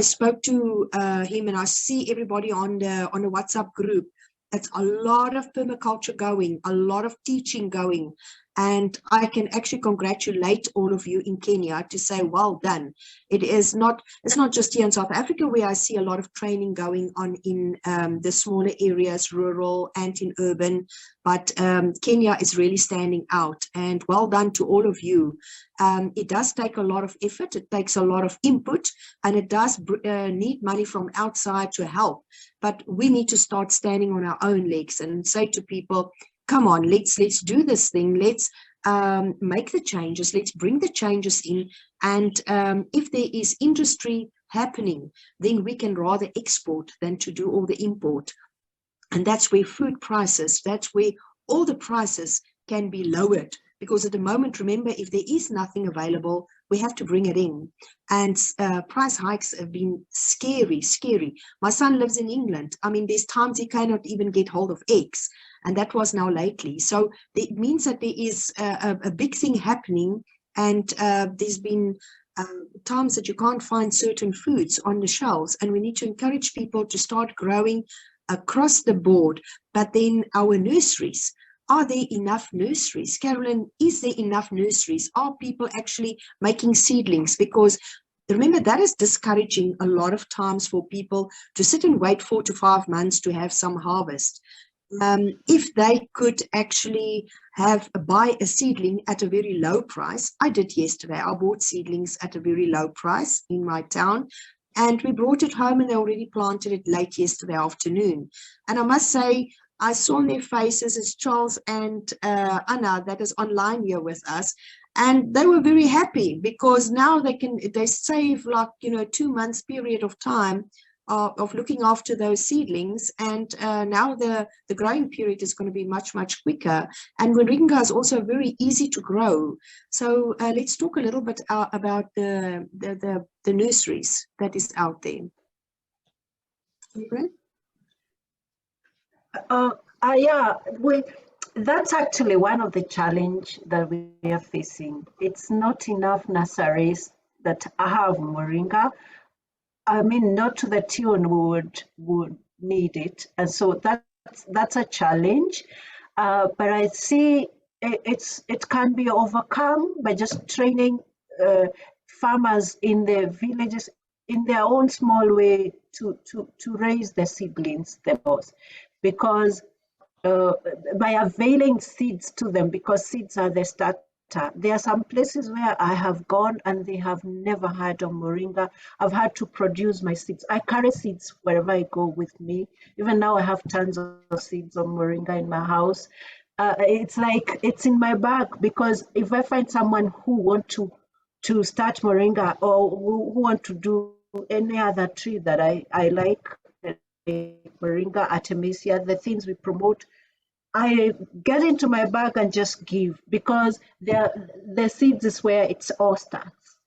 spoke to him, and I see everybody on the WhatsApp group. It's a lot of permaculture going, a lot of teaching going, and I can actually congratulate all of you in Kenya to say well done. It's not just here in South Africa where I see a lot of training going on in the smaller areas, rural and in urban, but Kenya is really standing out, and well done to all of you. It does take a lot of effort, it takes a lot of input, and it does need money from outside to help. But we need to start standing on our own legs and say to people, come on, let's do this thing. Let's make the changes. Let's bring the changes in. And if there is industry happening, then we can rather export than to do all the import. And that's where food prices, that's where all the prices can be lowered. Because at the moment, remember, if there is nothing available, we have to bring it in. And price hikes have been scary. My son lives in England. I mean, there's times he cannot even get hold of eggs. And that was now lately. So it means that there is a big thing happening. And there's been times that you can't find certain foods on the shelves. And we need to encourage people to start growing across the board. But then our nurseries, are there enough nurseries? Carolyn, is there enough nurseries? Are people actually making seedlings? Because remember, that is discouraging a lot of times for people to sit and wait 4 to 5 months to have some harvest. If they could actually buy a seedling at a very low price. I did yesterday. I bought seedlings at a very low price in my town, and we brought it home, and they already planted it late yesterday afternoon. And I must say, I saw on their faces, it's Charles and Anna that is online here with us. And they were very happy because now they save like, 2 months period of time of looking after those seedlings, and now the growing period is going to be much quicker. And moringa is also very easy to grow. So let's talk a little bit about the nurseries that is out there. Okay. Yeah, that's actually one of the challenge that we are facing. It's not enough nurseries that have moringa. I mean, not to the tune we would need it, and so that's a challenge. But I see it can be overcome by just training farmers in the villages in their own small way to raise the seedlings themselves, because by availing seeds to them, because seeds are the starter. There are some places where I have gone and they have never heard of moringa. I've had to produce my seeds. I carry seeds wherever I go with me. Even now I have tons of seeds of moringa in my house. It's like it's in my bag, because if I find someone who want to start moringa, or who want to do any other tree that I like moringa, artemisia, the things we promote, I get into my bag and just give, because the seeds is where it's all starts.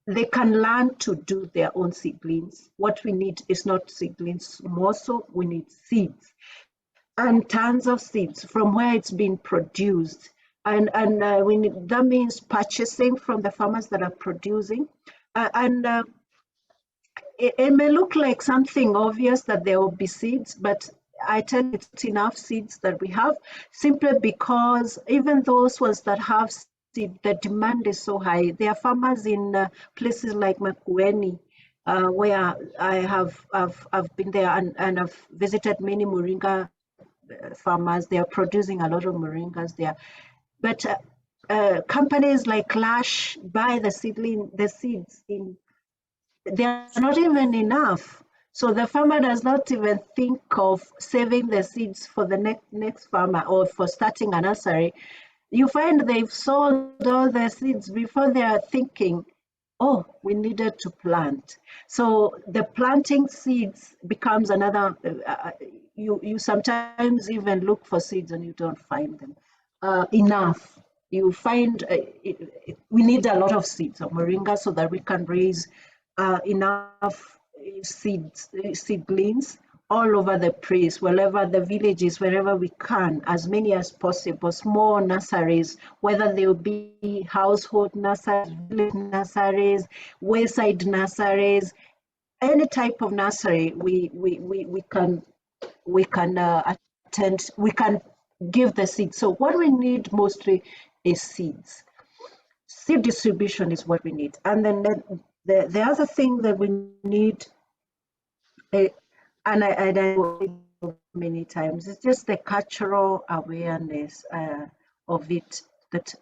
They can learn to do their own seedlings. What we need is not seedlings more so, we need seeds, and tons of seeds from where it's been produced. And we need, that means purchasing from the farmers that are producing. It may look like something obvious that there will be seeds, but I tell you, it's enough seeds that we have, simply because even those ones that have seed, the demand is so high. There are farmers in places like Makueni, where I've been there and I've visited many moringa farmers. They are producing a lot of moringas there. But companies like Lash buy the seeds in, they're not even enough. So the farmer does not even think of saving the seeds for the next farmer, or for starting a nursery. You find they've sold all the seeds before they are thinking, oh, we needed to plant. So the planting seeds becomes another, you sometimes even look for seeds and you don't find them enough. You find we need a lot of seeds of moringa so that we can raise enough seedlings all over the place, wherever the villages, wherever we can, as many as possible, small nurseries, whether they will be household nurseries, village nurseries, wayside nurseries, any type of nursery we can attend, we can give the seeds. So what we need mostly is seeds. Seed distribution is what we need. And then the other thing that we need, and I know many times, it's just the cultural awareness of it, that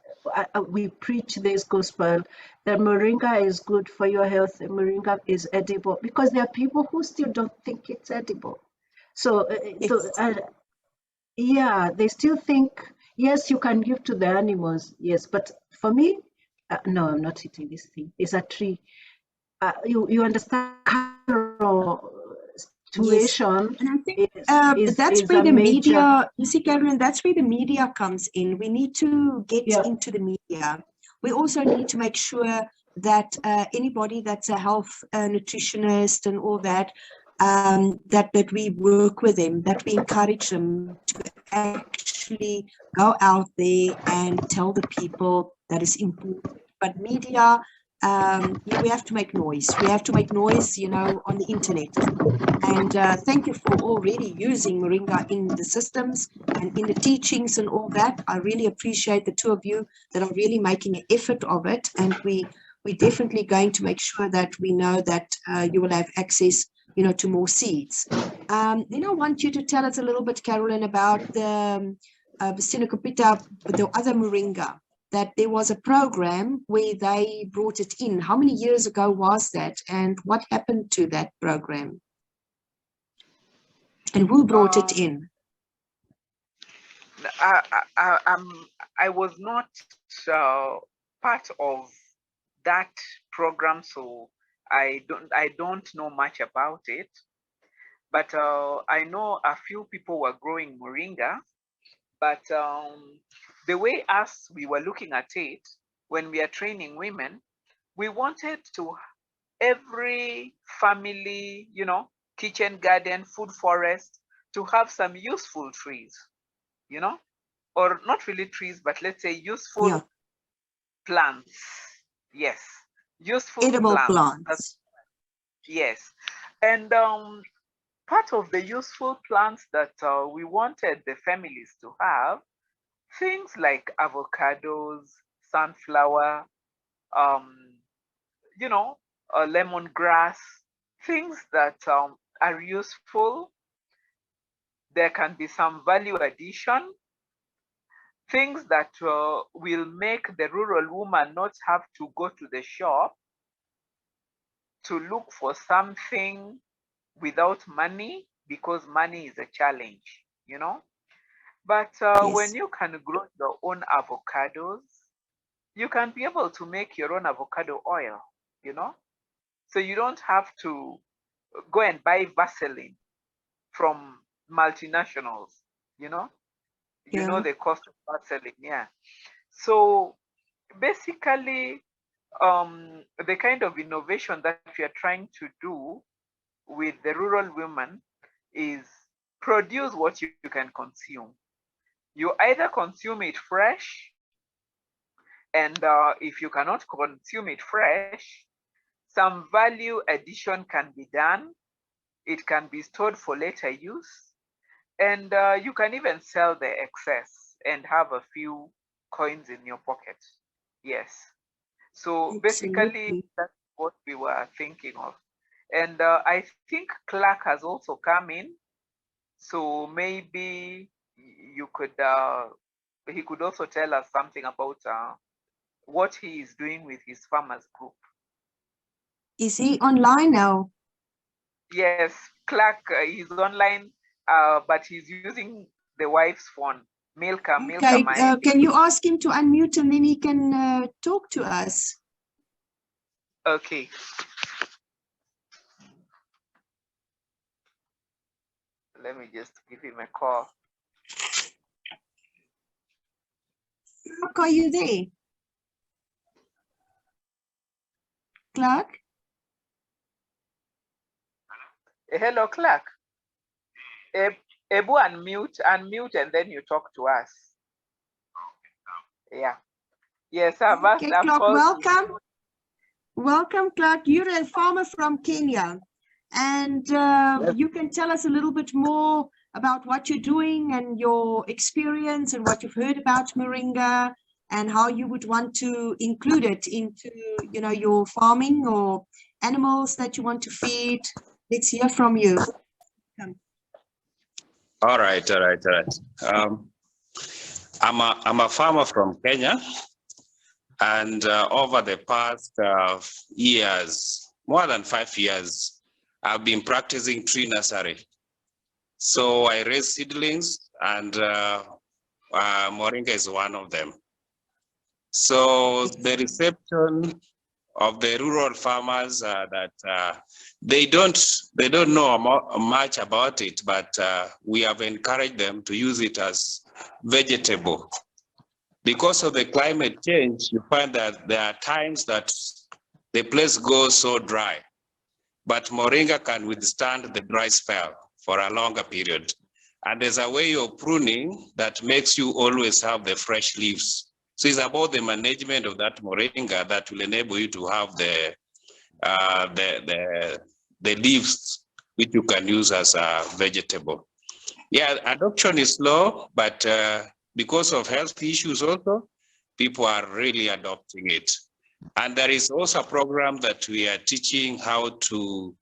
we preach this gospel that moringa is good for your health, moringa is edible, because there are people who still don't think it's edible. So, yeah, they still think, yes, you can give to the animals, yes, but for me, no, I'm not eating this thing. It's a tree. You understand cultural situation. Yes. And I think that's where the media, you see, Carolyn, that's where the media comes in. We need to get into the media. We also need to make sure that anybody that's a health nutritionist and all that, that we work with them, that we encourage them to actually go out there and tell the people that is important. But media, we have to make noise. We have to make noise, on the internet. And thank you for already using moringa in the systems and in the teachings and all that. I really appreciate the two of you that are really making an effort of it. And we're definitely going to make sure that we know that you will have access, to more seeds. Then I want you to tell us a little bit, Carolyn, about the Visinocopita, the other moringa, that there was a program where they brought it in. How many years ago was that? And what happened to that program? And who brought it in? I was not part of that program, so I don't know much about it. But I know a few people were growing moringa. But the way we were looking at it, when we are training women, we wanted to every family, you know, kitchen garden, food forest, to have some useful trees, you know, or not really trees, but let's say useful plants. Yes, useful edible plants. Yes, and part of the useful plants that we wanted the families to have, things like avocados, sunflower, you know, lemongrass, things that are useful. There can be some value addition, things that will make the rural woman not have to go to the shop to look for something without money, because money is a challenge, you know. But when you can grow your own avocados, you can be able to make your own avocado oil, you know. So you don't have to go and buy Vaseline from multinationals, you know. You know the cost of Vaseline, yeah. So basically, the kind of innovation that we are trying to do with the rural women is produce what you can consume. You either consume it fresh, and if you cannot consume it fresh, some value addition can be done. It can be stored for later use, and you can even sell the excess and have a few coins in your pocket. Yes. So basically, that's what we were thinking of. And I think Clark has also come in. So maybe you could, he could also tell us something about what he is doing with his farmers group. Is he online now? Yes, Clark is online, but he's using the wife's phone. Milka, okay, can you ask him to unmute and then he can talk to us? Okay. Let me just give him a call. Clark, are you there? Clark? Hello, Clark. Ebu, unmute, and then you talk to us. Yeah. Yes, okay, Clark, welcome. Welcome, Clark. You're a farmer from Kenya, and you can tell us a little bit more about what you're doing and your experience and what you've heard about moringa and how you would want to include it into, you know, your farming or animals that you want to feed. Let's hear from you. All right. I'm a farmer from Kenya, and over the past years, more than 5 years, I've been practicing tree nursery. So I raise seedlings, and moringa is one of them. So the reception of the rural farmers that they don't know much about it, but we have encouraged them to use it as vegetable. Because of the climate change, you find that there are times that the place goes so dry, but moringa can withstand the dry spell for a longer period. And there's a way of pruning that makes you always have the fresh leaves. So it's about the management of that moringa that will enable you to have the leaves which you can use as a vegetable. Yeah, adoption is slow, but because of health issues also, people are really adopting it. And there is also a program that we are teaching how to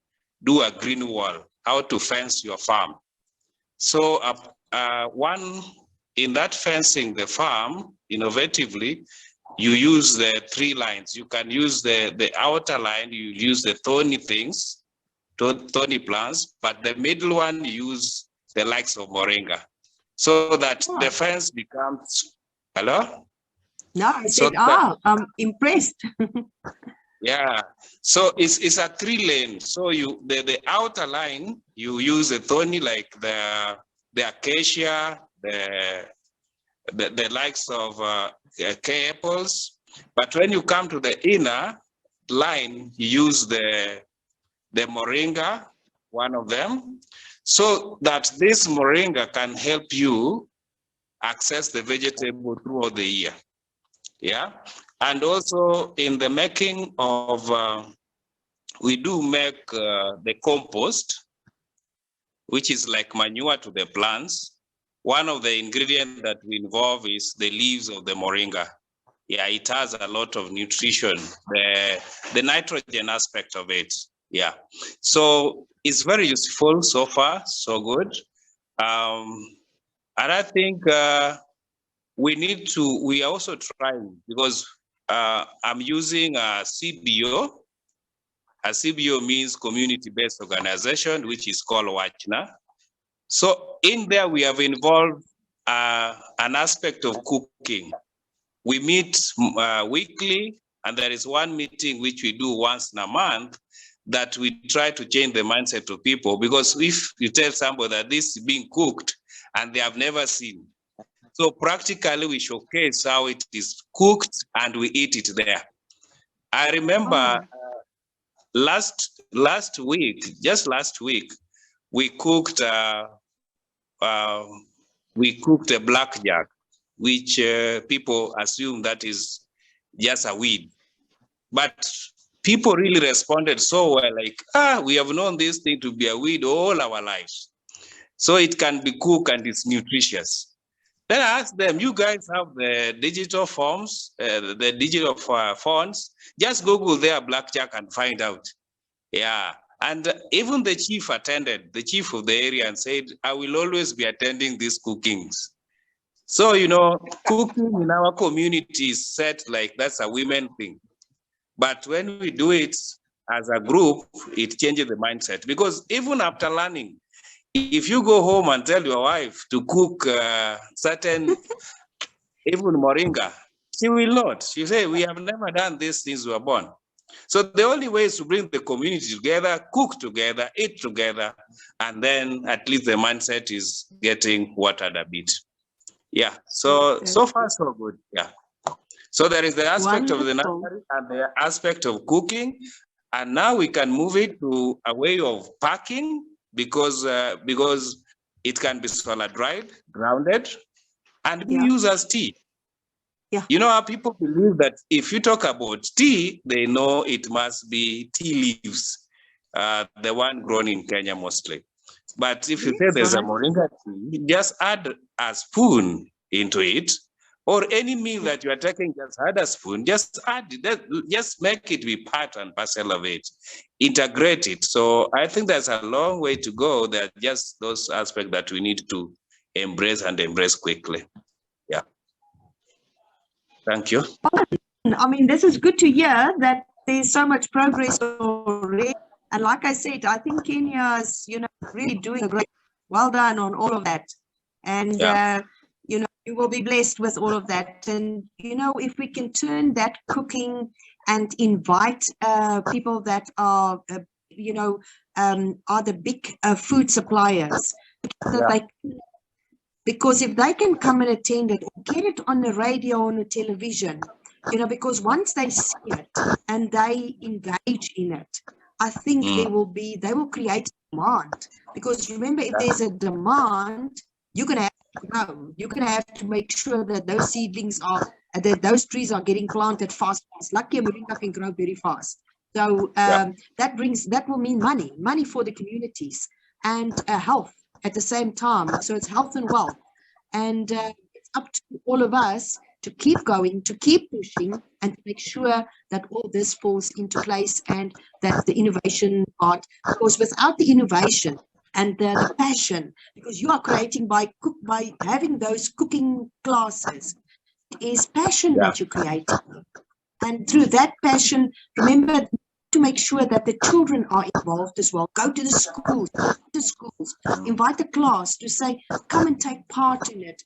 do a green wall, how to fence your farm. So one, in that fencing the farm, innovatively, you use the 3 lines. You can use the outer line, you use the thorny things, thorny plants, but the middle one, you use the likes of moringa. So that the fence becomes, hello? No, I said, I'm impressed. Yeah, so it's a 3-lane. So the outer line, you use a thorny like the acacia, the likes of K apples. But when you come to the inner line, you use the Moringa, one of them, so that this Moringa can help you access the vegetable throughout the year. Yeah, and also in the making of, we do make the compost, which is like manure to the plants. One of the ingredients that we involve is the leaves of the Moringa. Yeah, it has a lot of nutrition, the nitrogen aspect of it. Yeah, so it's very useful so far, so good. And I think we are also trying, because I'm using a CBO. A CBO means community-based organization, which is called WACHNA. So in there, we have involved an aspect of cooking. We meet weekly, and there is one meeting which we do once in a month that we try to change the mindset of people, because if you tell somebody that this is being cooked and they have never seen, so practically we showcase how it is cooked and we eat it there. I remember last week, we cooked a blackjack, which people assume that is just a weed. But people really responded so well, like, we have known this thing to be a weed all our lives. So it can be cooked and it's nutritious. Then I asked them, you guys have the digital forms, the digital fonts, just Google their blackjack and find out. Yeah, and even the chief attended, the chief of the area, and said, I will always be attending these cookings. So, cooking in our community is set like that's a women thing. But when we do it as a group, it changes the mindset. Because even after learning, if you go home and tell your wife to cook certain, even Moringa, she will not. She say, we have never done this since we were born. So the only way is to bring the community together, cook together, eat together, and then at least the mindset is getting watered a bit. Yeah, so far so good, yeah. So there is the aspect of the nursery and the aspect of cooking, and now we can move it to a way of packing, because it can be solar dried, grounded, and be used as tea. Yeah. You know how people believe that if you talk about tea, they know it must be tea leaves, the one grown in Kenya mostly. But if you say there's a Moringa tea, just add a spoon into it, or any meal that you are taking, just add a spoon, just make it be part and parcel of it, integrate it. So I think there's a long way to go. There are just those aspects that we need to embrace and embrace quickly. Yeah. Thank you. I mean, this is good to hear that there's so much progress already. And like I said, I think Kenya is, really doing a great, well done on all of that. And, you will be blessed with all of that. And, if we can turn that cooking and invite people that are, are the big food suppliers, because if they can come and attend it, or get it on the radio, on the television, because once they see it and they engage in it, I think they will create demand. Because remember, if there's a demand, you're going to have to grow. You're going to have to make sure that those seedlings that those trees are getting planted fast. Lucky Moringa can grow very fast. So that will mean money for the communities, and health at the same time. So it's health and wealth. And it's up to all of us to keep going, to keep pushing, and to make sure that all this falls into place, and that the innovation part, because without the innovation and the passion, because you are creating by having those cooking classes, it is passion that you create. And through that passion, remember to make sure that the children are involved as well. Go to the schools, invite the class to say, come and take part in it.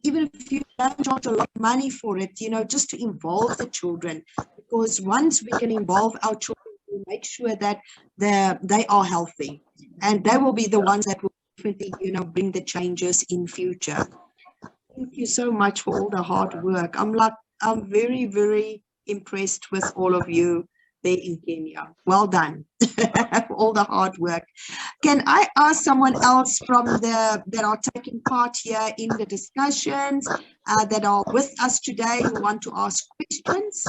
even if you don't charge a lot of money for it, you know, just to involve the children, because once we can involve our children, we make sure that they are healthy, and they will be the ones that will definitely, you know, bring the changes in future. Thank you so much for all the hard work. I'm very, very impressed with all of you there in Kenya. Well done for all the hard work. Can I ask someone else from that are taking part here in the discussions that are with us today who want to ask questions?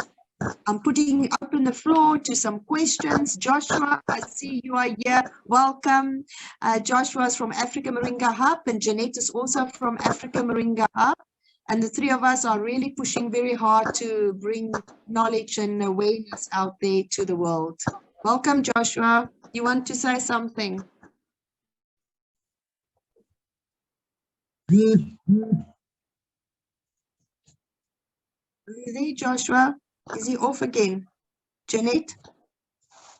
I'm putting open the floor to some questions. Joshua, I see you are here. Welcome. Joshua is from Africa Moringa Hub, and Jeanette is also from Africa Moringa Hub. And the three of us are really pushing very hard to bring knowledge and awareness out there to the world. Welcome, Joshua. You want to say something? Are you there, Joshua? Is he off again? Jeanette?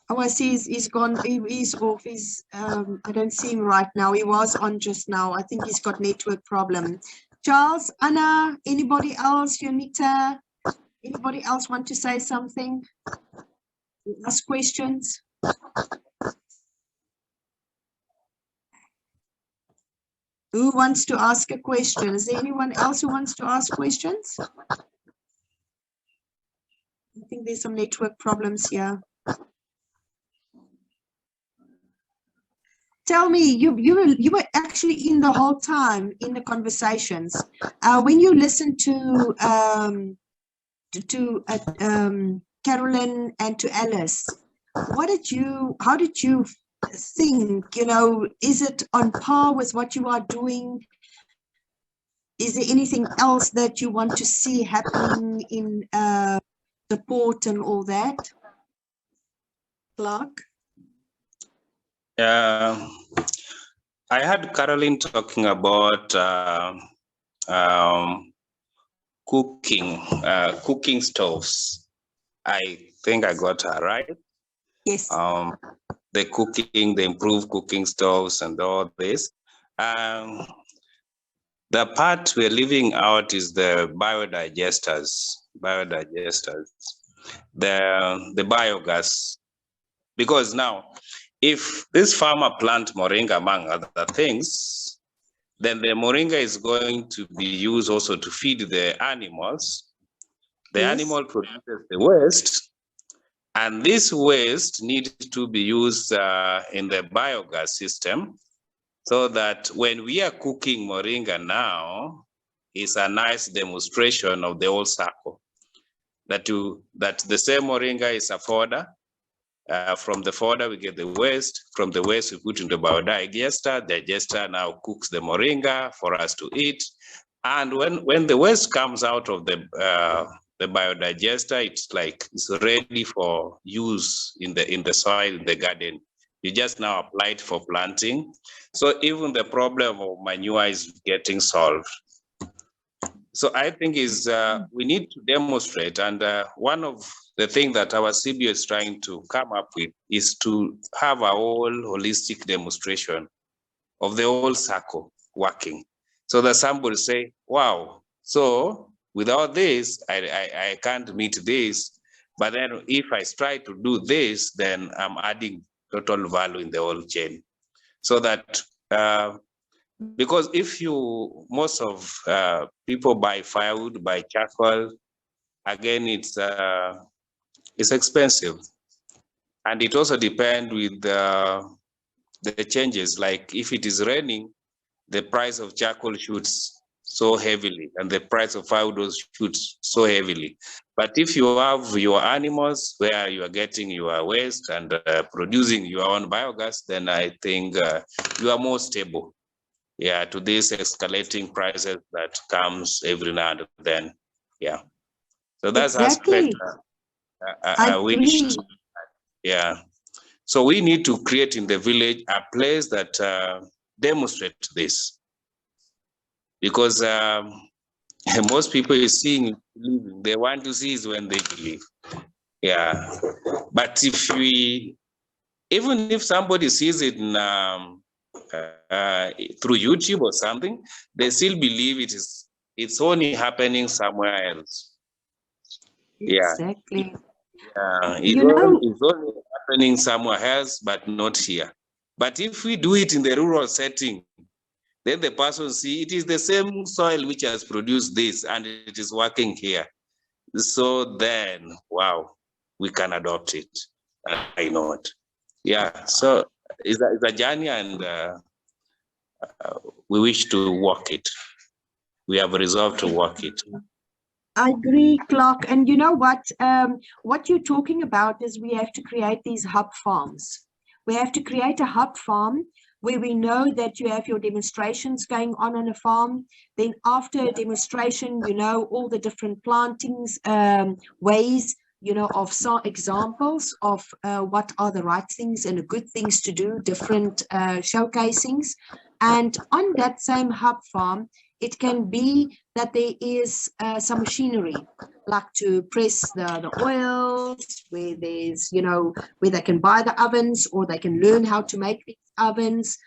Oh, I see he's gone. He's off. I don't see him right now. He was on just now. I think he's got network problem. Charles, Anna, anybody else? Yonita, anybody else want to say something? Ask questions? Who wants to ask a question? Is there anyone else who wants to ask questions? I think there's some network problems here. Tell me, you were actually in the whole time in the conversations. When you listened to Carolyn and to Alice, how did you think? You know, is it on par with what you are doing? Is there anything else that you want to see happening in support and all that? Clark? I heard Carolyn talking about cooking stoves. I think I got her right. Yes. The improved cooking stoves and all this. The part we're leaving out is the biodigesters, the biogas. Because now, if this farmer plant moringa among other things, then the moringa is going to be used also to feed the animals. The animal produces the waste, and this waste needs to be used in the biogas system, so that when we are cooking moringa now, it's a nice demonstration of the whole circle. That the same moringa is a fodder. From the fodder, we get the waste. From the waste, we put into biodigester. The digester now cooks the moringa for us to eat. And when the waste comes out of the biodigester, it's ready for use in the soil, in the garden. You just now apply it for planting. So even the problem of manure is getting solved. So I think we need to demonstrate, and one of the things that our CBO is trying to come up with is to have a whole holistic demonstration of the whole circle working. So that somebody say, wow, so without this, I can't meet this, but then if I try to do this, then I'm adding total value in the whole chain. So that, because if most of people buy firewood, buy charcoal, again, it's expensive. And it also depends with the changes. Like if it is raining, the price of charcoal shoots so heavily, and the price of firewood shoots so heavily. But if you have your animals where you are getting your waste and producing your own biogas, then I think you are more stable. Yeah, to these escalating prices that comes every now and then. Yeah. So that's exactly. aspect we need to, yeah. So we need to create in the village a place that demonstrates this. Because most people is seeing, they want to see is when they believe. Yeah. But even if somebody sees it in through YouTube or something, they still believe it's only happening somewhere else. Exactly. It's only happening somewhere else, but not here. But if we do it in the rural setting, then the person see it is the same soil which has produced this and it is working here. So then, wow, we can adopt it. I know it. Yeah, so it's a journey, and we wish to walk it. We have resolved to walk it. I agree, Clark. And you know what you're talking about is we have to create these hub farms. We have to create a hub farm where we know that you have your demonstrations going on a farm. Then after a demonstration, you know, all the different plantings, ways, you know, of some examples of what are the right things and the good things to do, different showcasings. And on that same hub farm, it can be that there is some machinery, like to press the oils, where there's, you know, where they can buy the ovens, or they can learn how to make these ovens,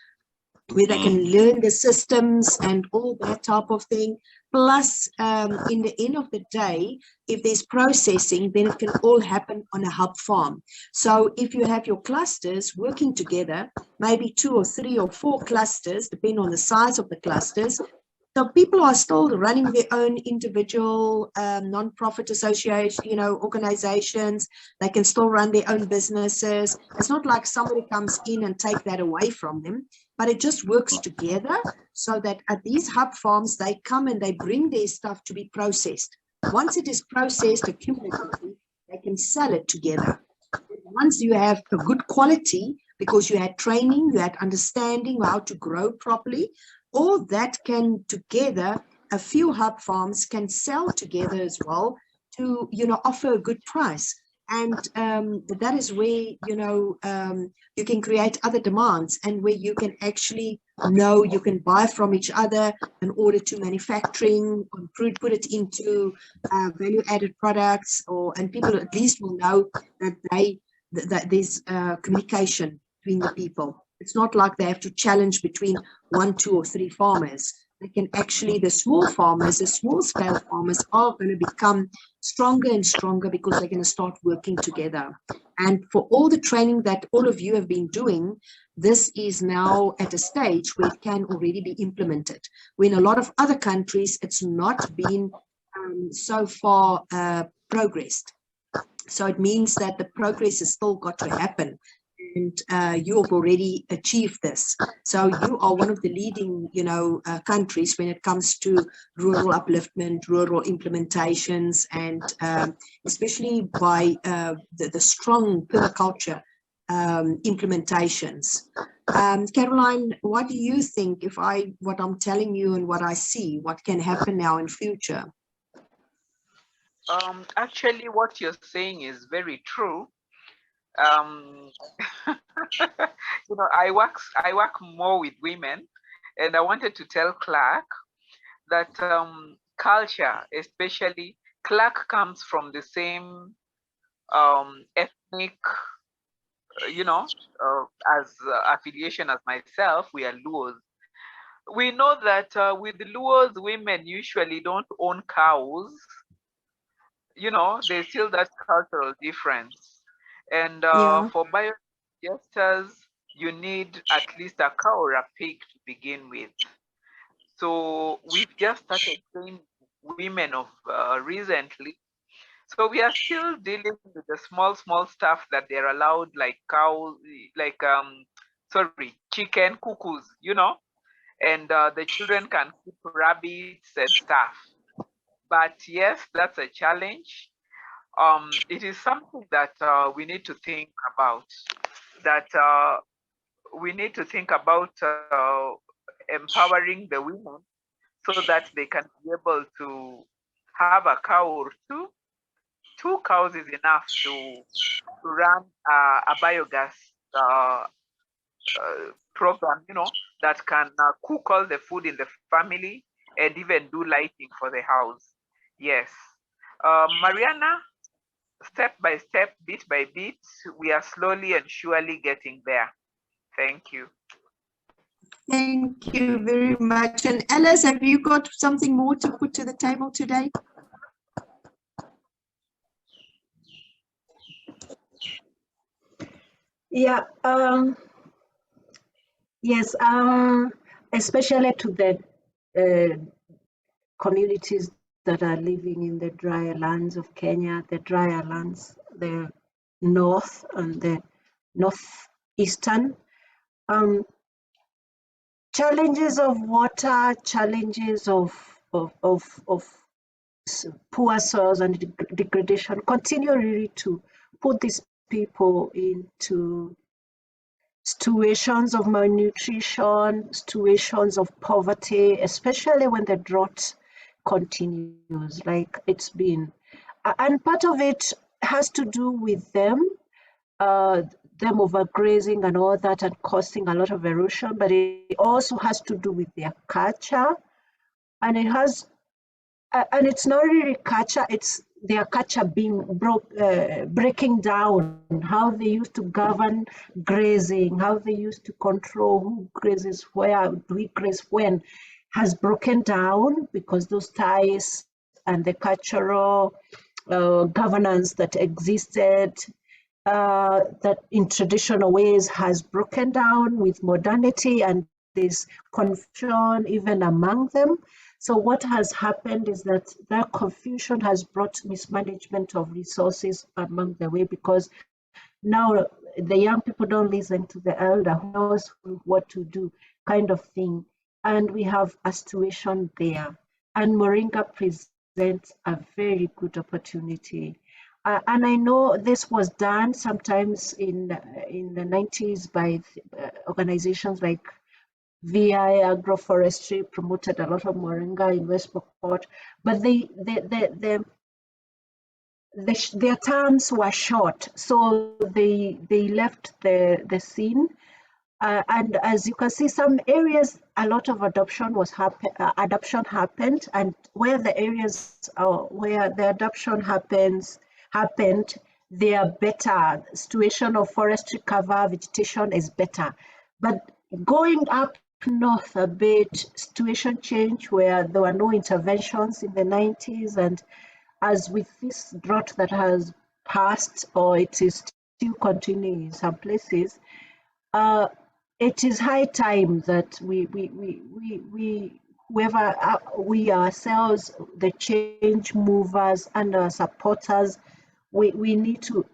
where they can learn the systems and all that type of thing. Plus, in the end of the day, if there's processing, then it can all happen on a hub farm. So if you have your clusters working together, maybe 2 or 3 or 4 clusters, depending on the size of the clusters. So people are still running their own individual non-profit association, you know, organizations. They can still run their own businesses. It's not like somebody comes in and take that away from them, but it just works together so that at these hub farms, they come and they bring their stuff to be processed. Once it is processed accumulatively, they can sell it together. Once you have a good quality, because you had training, you had understanding how to grow properly, all that can together, a few hub farms can sell together as well to, you know, offer a good price. And that is where, you know, you can create other demands, and where you can actually know you can buy from each other in order to manufacturing, put it into value-added products, and people at least will know that there's communication between the people. It's not like they have to challenge between 1, 2, or 3 farmers. They can actually, the small farmers, the small scale farmers are going to become stronger and stronger because they're going to start working together. And for all the training that all of you have been doing, this is now at a stage where it can already be implemented. When a lot of other countries, it's not been so far progressed. So it means that the progress has still got to happen. And you have already achieved this. So you are one of the leading, you know, countries when it comes to rural upliftment, rural implementations, and especially by the strong permaculture implementations. Caroline, what do you think, what I'm telling you and what I see, what can happen now in future? Actually, what you're saying is very true. You know, I work more with women, and I wanted to tell Clark that culture, especially Clark, comes from the same ethnic, you know, as affiliation as myself. We are Luos. We know that with the Luos, women usually don't own cows. You know, there's still that cultural difference. And for biodigesters, you need at least a cow or a pig to begin with. So we've just started training women of recently. So we are still dealing with the small stuff that they're allowed, like cows, like chicken, cuckoos, you know, and the children can keep rabbits and stuff. But yes, that's a challenge. It is something that we need to think about. That we need to think about empowering the women so that they can be able to have a cow or two. 2 cows is enough to run a biogas program, you know, that can cook all the food in the family and even do lighting for the house. Yes. Mariana, step by step, bit by bit, we are slowly and surely getting there. Thank you. Thank you very much. And Alice, have you got something more to put to the table today? Yeah, yes, especially to the communities that are living in the drier lands of Kenya, the drier lands, the north and the northeastern. Challenges of water, challenges of poor soils and degradation continue really to put these people into situations of malnutrition, situations of poverty, especially when the drought continues like it's been. And part of it has to do with them overgrazing and all that and causing a lot of erosion, but it also has to do with their culture. And it has, and it's not really culture, it's their culture being breaking down, how they used to govern grazing, how they used to control who grazes where, do we graze when, has broken down because those ties and the cultural governance that existed that in traditional ways has broken down with modernity, and there's confusion even among them. So what has happened is that that confusion has brought mismanagement of resources among the way, because now the young people don't listen to the elder who knows what to do, kind of thing. And we have a situation there. And Moringa presents a very good opportunity. And I know this was done sometimes in the 90s by organizations like VI Agroforestry, promoted a lot of Moringa in West Pokot, but their terms were short, so they left the scene. And as you can see, some areas a lot of adoption happened, and where the areas where the adoption happened, they are better. The situation of forestry cover, vegetation is better. But going up north a bit, situation changed where there were no interventions in the 90s, and as with this drought that has passed, or it is still continuing in some places, it is high time that whoever we ourselves, the change movers and our supporters, we need to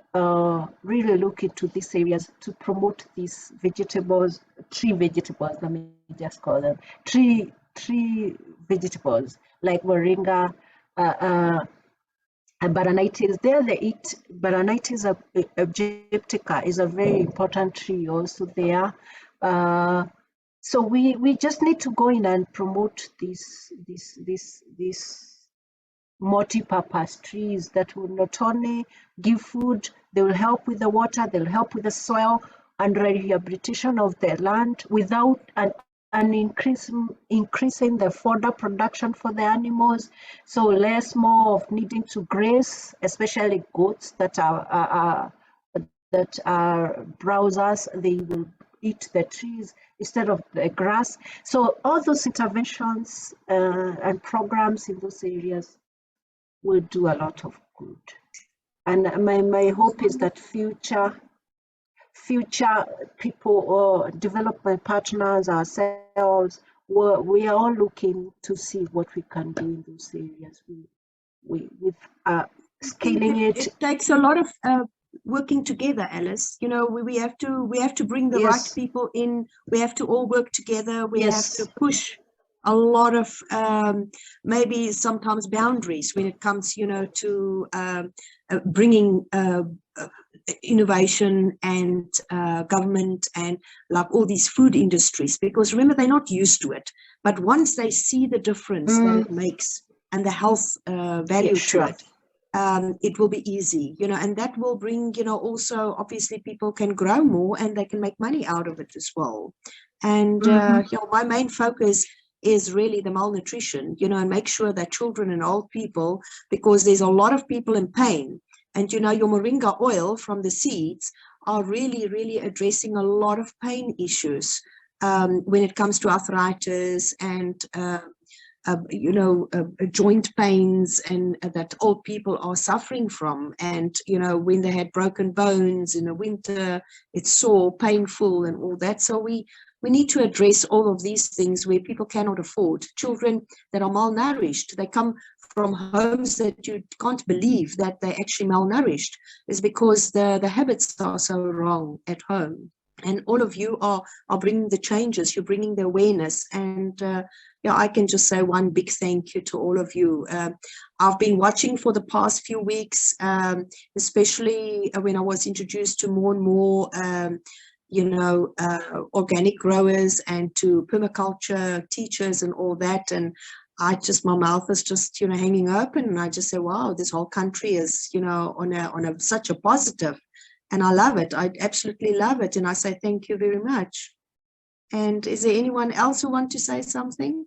really look into these areas to promote these vegetables, tree vegetables, let me just call them, tree vegetables like Moringa, and Baranites. There they eat, Baranites objectica is a very important tree also there. So we just need to go in and promote these multi-purpose trees that will not only give food, they will help with the water, they'll help with the soil and rehabilitation of the land without an increasing the fodder production for the animals. So more of needing to graze, especially goats that are browsers. They will eat the trees instead of the grass. So all those interventions and programs in those areas will do a lot of good. And my hope is that future people or development partners, ourselves, we are all looking to see what we can do in those areas. With scaling it takes a lot of working together, Alice. You know, we have to bring the right people in. We have to all work together. We have to push a lot of maybe sometimes boundaries when it comes, you know, to bringing innovation and government and like all these food industries, because remember, they're not used to it, but once they see the difference that it makes and the health value to it, it will be easy, you know, and that will bring, you know, also obviously people can grow more and they can make money out of it as well. And you know, my main focus is really the malnutrition, you know, and make sure that children and old people, because there's a lot of people in pain. And, you know, your moringa oil from the seeds are really, really addressing a lot of pain issues when it comes to arthritis and joint pains and that old people are suffering from. And, when they had broken bones in the winter, it's sore, painful and all that. So we need to address all of these things where people cannot afford. Children that are malnourished, they come from homes that you can't believe that they're actually malnourished. Is because the habits are so wrong at home. And all of you are bringing the changes, you're bringing the awareness. And I can just say one big thank you to all of you. I've been watching for the past few weeks, especially when I was introduced to more and more, organic growers and to permaculture teachers and all that. And my mouth is just, hanging open. And I just say, wow, this whole country is, on such a positive. And I love it. I absolutely love it. And I say thank you very much. And is there anyone else who wants to say something?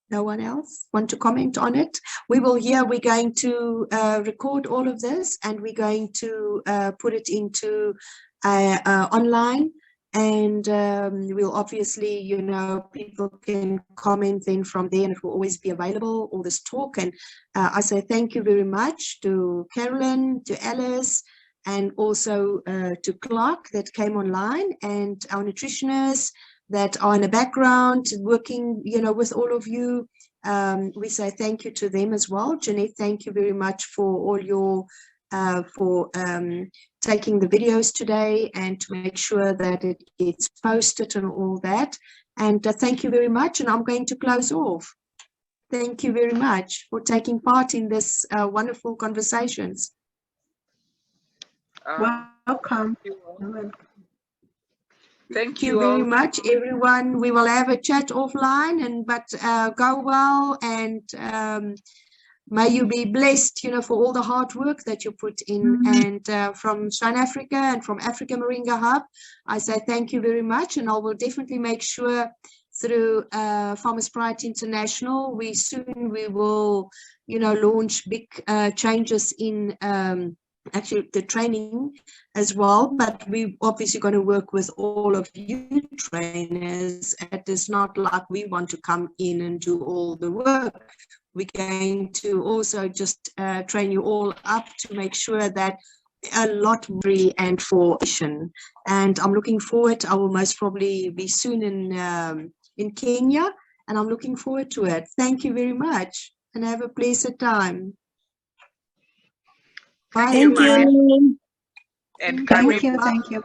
No one else want to comment on it? We're going to record all of this, and we're going to put it into online. And we'll obviously, people can comment then from there, and it will always be available, all this talk. And I say thank you very much to Carolyn, to Alice, and also to Clark that came online, and our nutritionists that are in the background working, with all of you. We say thank you to them as well. Jeanette, thank you very much for all your taking the videos today and to make sure that it gets posted and all that. And thank you very much. And I'm going to close off. Thank you very much for taking part in this wonderful conversations. Welcome. Thank you very much, everyone. We will have a chat offline, but go well, and may you be blessed, for all the hard work that you put in. And from Shine Africa and from Africa Moringa Hub, I say thank you very much. And I will definitely make sure through Farmers Pride International, we will, launch big changes in actually the training as well. But we obviously going to work with all of you trainers. It is not like we want to come in and do all the work. We're going to also just train you all up to make sure that a lot more and for action. And I'm looking forward. I will most probably be soon in Kenya, and I'm looking forward to it. Thank you very much, and have a pleasant time. Bye. Thank you. And thank you.